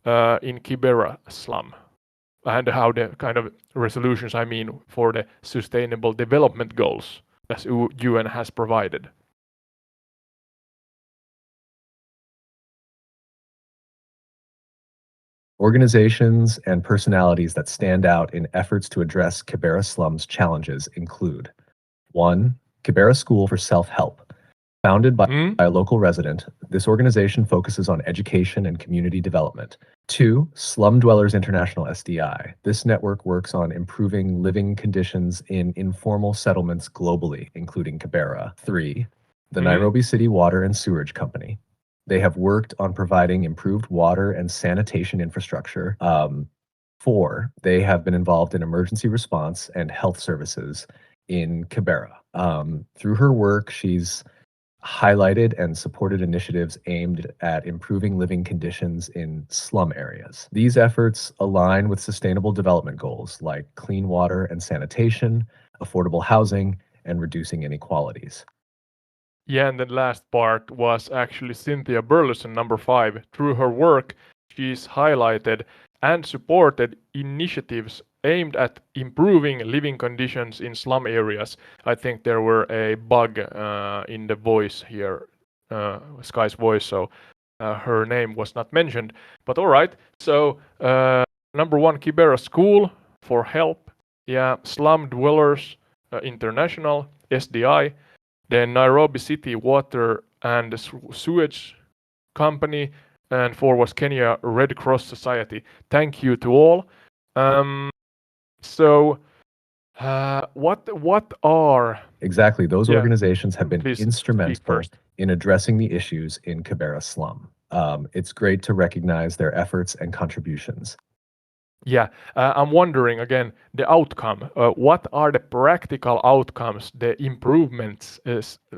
in Kibera slum? And how the kind of resolutions, I mean, for the sustainable development goals that UN has provided. Organizations and personalities that stand out in efforts to address Kibera slum's challenges include 1. Kibera School for Self-Help. Founded by a local resident, this organization focuses on education and community development. 2. Slum Dwellers International SDI. This network works on improving living conditions in informal settlements globally, including Kibera. 3. The Nairobi City Water and Sewerage Company. They have worked on providing improved water and sanitation infrastructure. 4. They have been involved in emergency response and health services in Kibera. Through her work, she's highlighted and supported initiatives aimed at improving living conditions in slum areas. These efforts align with sustainable development goals like clean water and sanitation, affordable housing, and reducing inequalities. Yeah, and the last part was actually Cynthia Burleson, number 5. Through her work, she's highlighted and supported initiatives aimed at improving living conditions in slum areas. I think there were a bug in the voice here, Sky's voice, so her name was not mentioned. But all right, so number 1, Kibera School for Help. Yeah, Slum Dwellers International, SDI. then Nairobi City Water and Sewage Company, and 4 was Kenya Red Cross Society. Thank you to all. So, what are Exactly. Those yeah? organizations have been Please speak instrumental first. in addressing the issues in Kibera slum. It's great to recognize their efforts and contributions. Yeah, I'm wondering again the outcome. What are the practical outcomes, the improvements?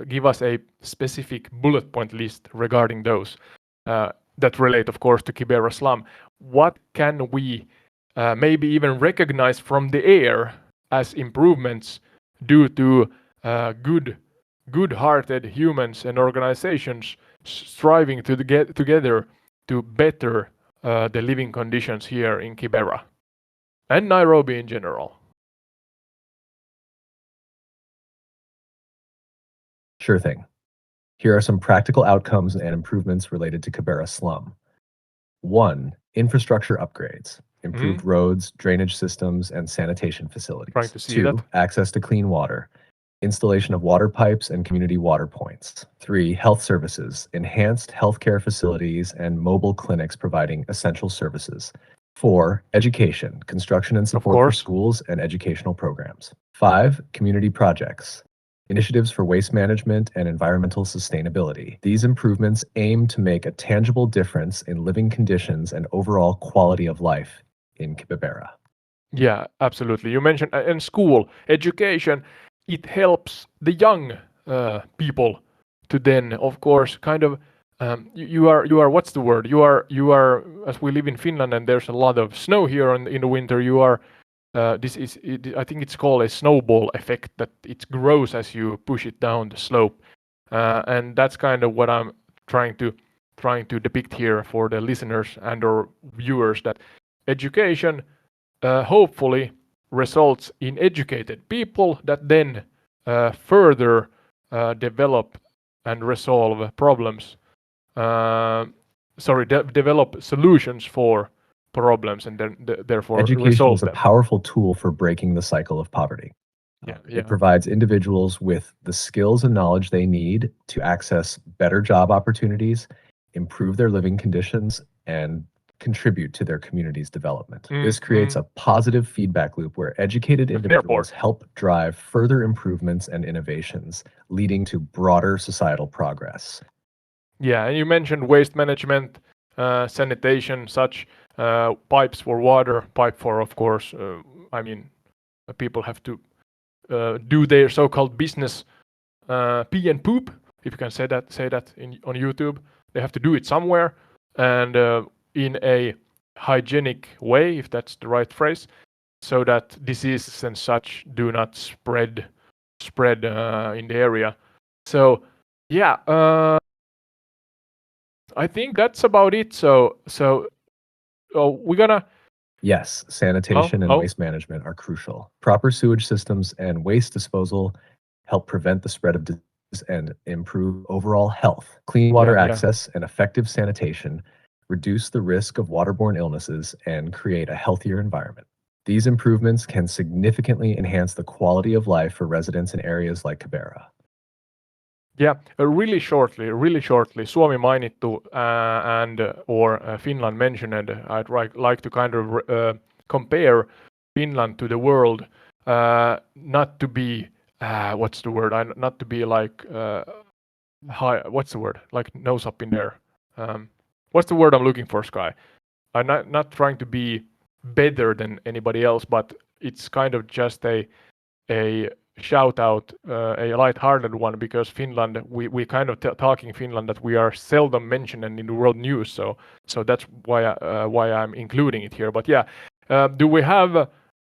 Give us a specific bullet point list regarding those that relate, of course, to Kibera slum. What can we maybe even recognize from the air as improvements due to good-hearted humans and organizations striving to get together to better the living conditions here in Kibera and Nairobi in general? Sure thing. Here are some practical outcomes and improvements related to Kibera slum. 1. Infrastructure upgrades. Improved roads, drainage systems, and sanitation facilities. Trying to see 2. that. Access to clean water. Installation of water pipes and community water points. 3. Health services. Enhanced healthcare facilities and mobile clinics providing essential services. 4. Education. Construction and support for course. schools and educational programs. 5. Community projects. Initiatives for waste management and environmental sustainability. These improvements aim to make a tangible difference in living conditions and overall quality of life in Kibera. Yeah, absolutely. You mentioned in school education, it helps the young people to then, of course, kind of. You are what's the word? You are as we live in Finland and there's a lot of snow here in the winter. You are I think it's called a snowball effect, that it grows as you push it down the slope, and that's kind of what I'm trying to depict here for the listeners and or viewers, that education hopefully results in educated people that then further develop and resolve problems. Develop solutions for problems and then therefore Education resolve is a them. powerful tool for breaking the cycle of poverty. Yeah. It provides individuals with the skills and knowledge they need to access better job opportunities, improve their living conditions, and contribute to their community's development. This creates a positive feedback loop where educated individuals help drive further improvements and innovations, leading to broader societal progress. Yeah, and you mentioned waste management, sanitation, such pipes for water, pipe for, of course, people have to do their so-called business pee and poop, if you can say that on YouTube. They have to do it somewhere, and in a hygienic way, if that's the right phrase, so that diseases and such do not spread in the area. So yeah, I think that's about it. So we're gonna. Yes, sanitation and waste management are crucial. Proper sewage systems and waste disposal help prevent the spread of disease and improve overall health. Clean water access and effective sanitation reduce the risk of waterborne illnesses and create a healthier environment. These improvements can significantly enhance the quality of life for residents in areas like Kibera. Yeah, really shortly, Suomi mainittu or Finland mentioned. I'd like to kind of compare Finland to the world, not to be what's the word? Not to be like high. What's the word? Like nose up in there. What's the word I'm looking for, Sky? I'm not trying to be better than anybody else, but it's kind of just a shout out, a light-hearted one, because Finland, we kind of talking Finland that we are seldom mentioned in the world news, so that's why I'm including it here. But yeah, do we have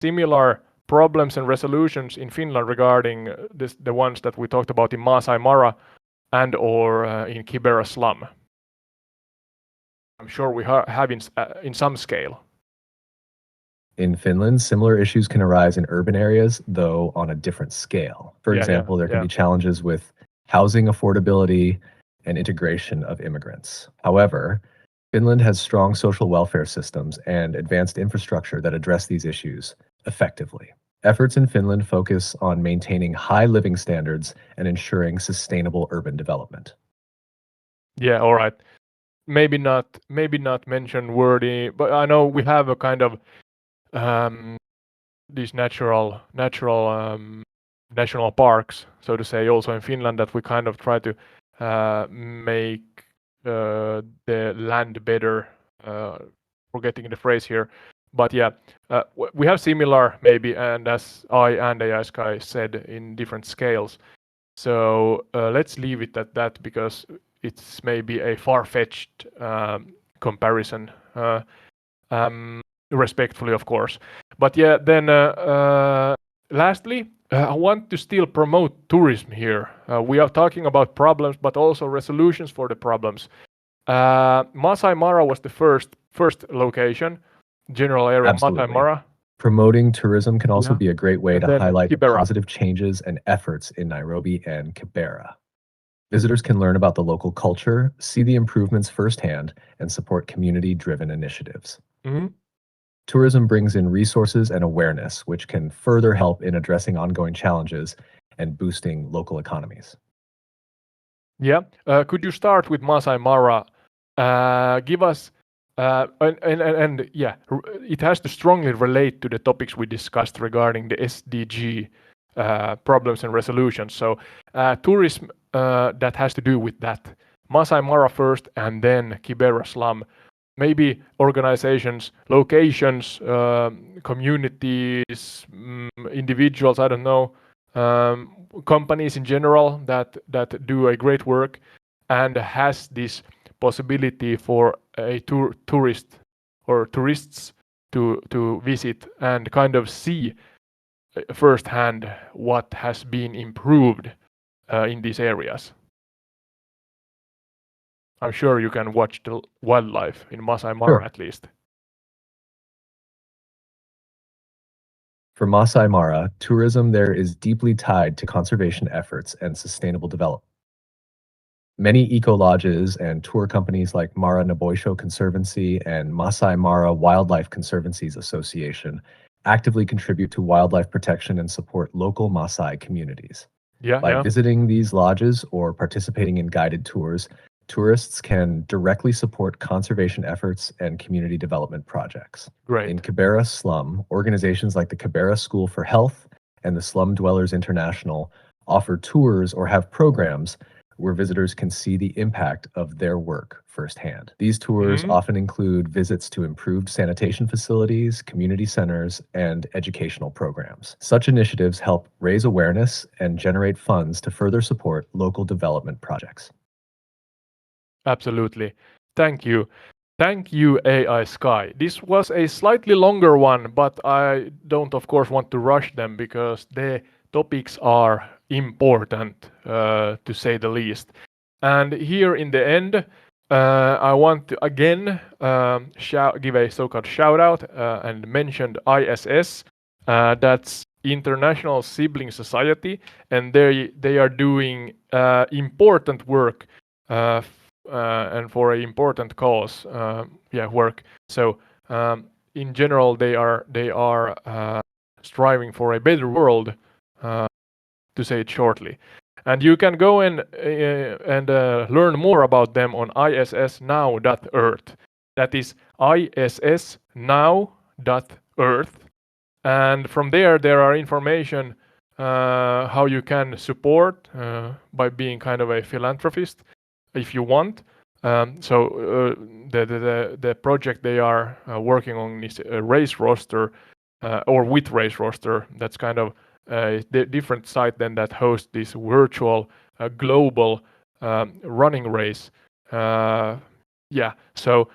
similar problems and resolutions in Finland regarding the ones that we talked about in Masai Mara and or in Kibera slum? I'm sure we have in some scale. In Finland, similar issues can arise in urban areas, though on a different scale. For example, there can be challenges with housing affordability and integration of immigrants. However, Finland has strong social welfare systems and advanced infrastructure that address these issues effectively. Efforts in Finland focus on maintaining high living standards and ensuring sustainable urban development. Yeah, all right. Maybe not mention wordy, but I know we have a kind of um, these natural national parks, so to say, also in Finland, that we kind of try to make the land better. Forgetting the phrase here, but yeah, we have similar maybe, and as I and AI Sky said, in different scales. So let's leave it at that because it's maybe a far-fetched comparison. Respectfully, of course. But yeah, then lastly, I want to still promote tourism here. We are talking about problems, but also resolutions for the problems. Masai Mara was the first location, general area of Masai Absolutely. Mara. Promoting tourism can also Yeah. be a great way And to then highlight the Kibera. positive changes and efforts in Nairobi and Kibera. Visitors can learn about the local culture, see the improvements firsthand, and support community-driven initiatives. Mhm. Tourism brings in resources and awareness, which can further help in addressing ongoing challenges and boosting local economies. Yeah. Could you start with Masai Mara? Give us, and yeah, it has to strongly relate to the topics we discussed regarding the SDG problems and resolutions. So, tourism that has to do with that. Masai Mara first, and then Kibera slum. Maybe organizations, locations, communities, individuals. I don't know. Companies in general that do a great work and has this possibility for a tourist or tourists to visit and kind of see firsthand what has been improved in these areas. I'm sure you can watch the wildlife in Masai Mara Sure. at least. For Masai Mara, tourism there is deeply tied to conservation efforts and sustainable development. Many eco-lodges and tour companies like Mara Naboisho Conservancy and Masai Mara Wildlife Conservancies Association actively contribute to wildlife protection and support local Maasai communities. Yeah, By yeah, visiting these lodges or participating in guided tours, tourists can directly support conservation efforts and community development projects. great. In Kibera slum, organizations like the Kibera School for Health and the Slum Dwellers International offer tours or have programs where visitors can see the impact of their work firsthand. These tours Mhm. often include visits to improved sanitation facilities, community centers, and educational programs. Such initiatives help raise awareness and generate funds to further support local development projects. Absolutely. Thank you. Thank you, AI Sky. This was a slightly longer one, but I don't, of course, want to rush them because the topics are important, to say the least. And here in the end, I want to again give a so-called shout out and mentioned ISS. That's International Sibling Society, and they are doing important work and for an important cause, work. So in general, they are striving for a better world, to say it shortly. And you can go and learn more about them on issnow.earth. That is issnow.earth, and from there are information how you can support by being kind of a philanthropist if you want. The project they are working on is a race roster, or with race roster. That's kind of the different site then that hosts this virtual global running race. So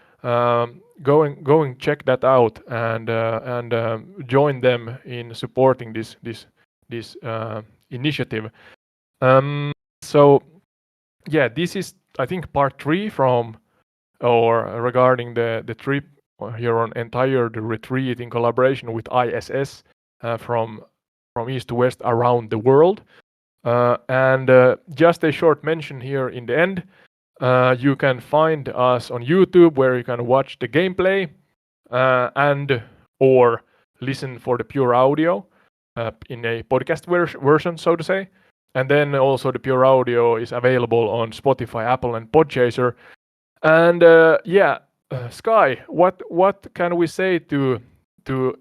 going check that out and join them in supporting this initiative. So yeah, this is, I think, part 3 from or regarding the trip here on entire the retreat in collaboration with ISS from east to west around the world. And just a short mention here in the end. You can find us on YouTube where you can watch the gameplay and or listen for the pure audio. in a podcast version, so to say. And then also the pure audio is available on Spotify, Apple, and Podchaser. And Sky, what can we say to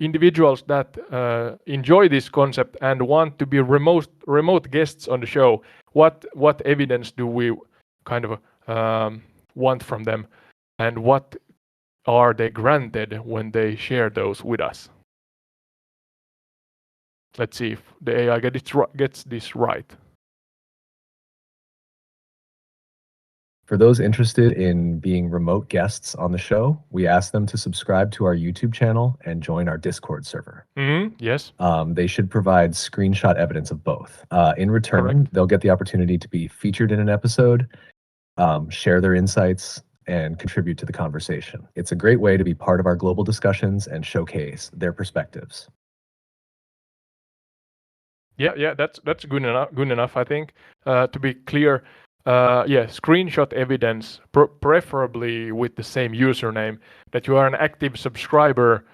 individuals that enjoy this concept and want to be remote guests on the show? What evidence do we kind of want from them, and what are they granted when they share those with us? Let's see if the AI gets this right. For those interested in being remote guests on the show, we ask them to subscribe to our YouTube channel and join our Discord server. Yes. They should provide screenshot evidence of both. In return, Correct. they'll get the opportunity to be featured in an episode, share their insights, and contribute to the conversation. It's a great way to be part of our global discussions and showcase their perspectives. Yeah, that's good enough, I think. To be clear, screenshot evidence, preferably with the same username, that you are an active subscriber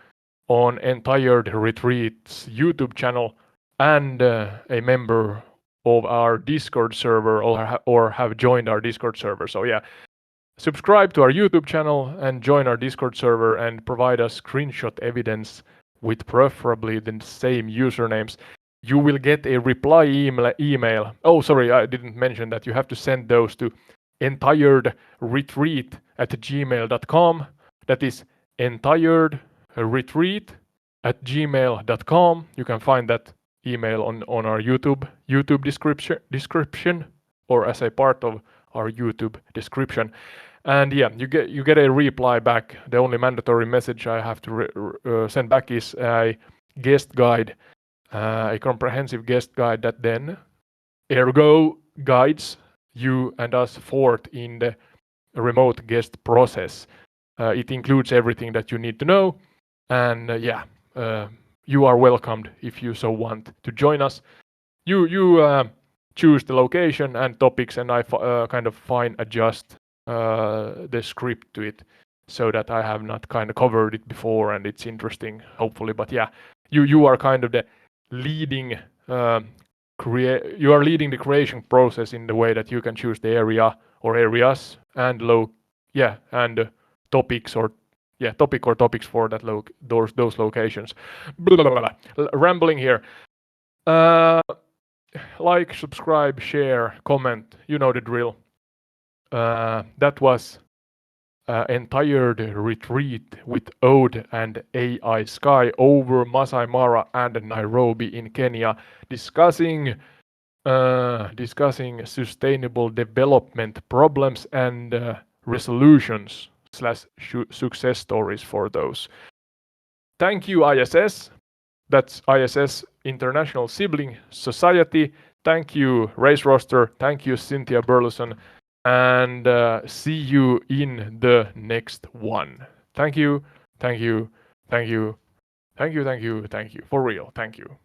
on Entired Retreats YouTube channel and a member of our Discord server or have joined our Discord server. So yeah, subscribe to our YouTube channel and join our Discord server and provide us screenshot evidence with preferably the same usernames. You will get a reply email. Oh, sorry, I didn't mention that you have to send those to entiredretreat@gmail.com. That is entiredretreat@gmail.com. You can find that email on our YouTube description or as a part of our YouTube description. And yeah, you get a reply back. The only mandatory message I have to send back is a guest guide. A comprehensive guest guide that then ergo guides you and us forth in the remote guest process. It includes everything that you need to know, and you are welcomed if you so want to join us. You choose the location and topics, and I kind of fine adjust the script to it so that I have not kind of covered it before and it's interesting, hopefully. But yeah, you are kind of the leading you are leading the creation process in the way that you can choose the area or areas and topics or topics for that those locations. Rambling here. Like, subscribe, share, comment. You know the drill. That was Entired Retreat with Ode and AI Sky over Masai Mara and Nairobi in Kenya, discussing sustainable development problems and resolutions / success stories for those. Thank you, ISS. That's ISS, International Sibling Society. Thank you, Race Roster. Thank you, Cynthia Burleson. And see you in the next one. Thank you. For real, thank you.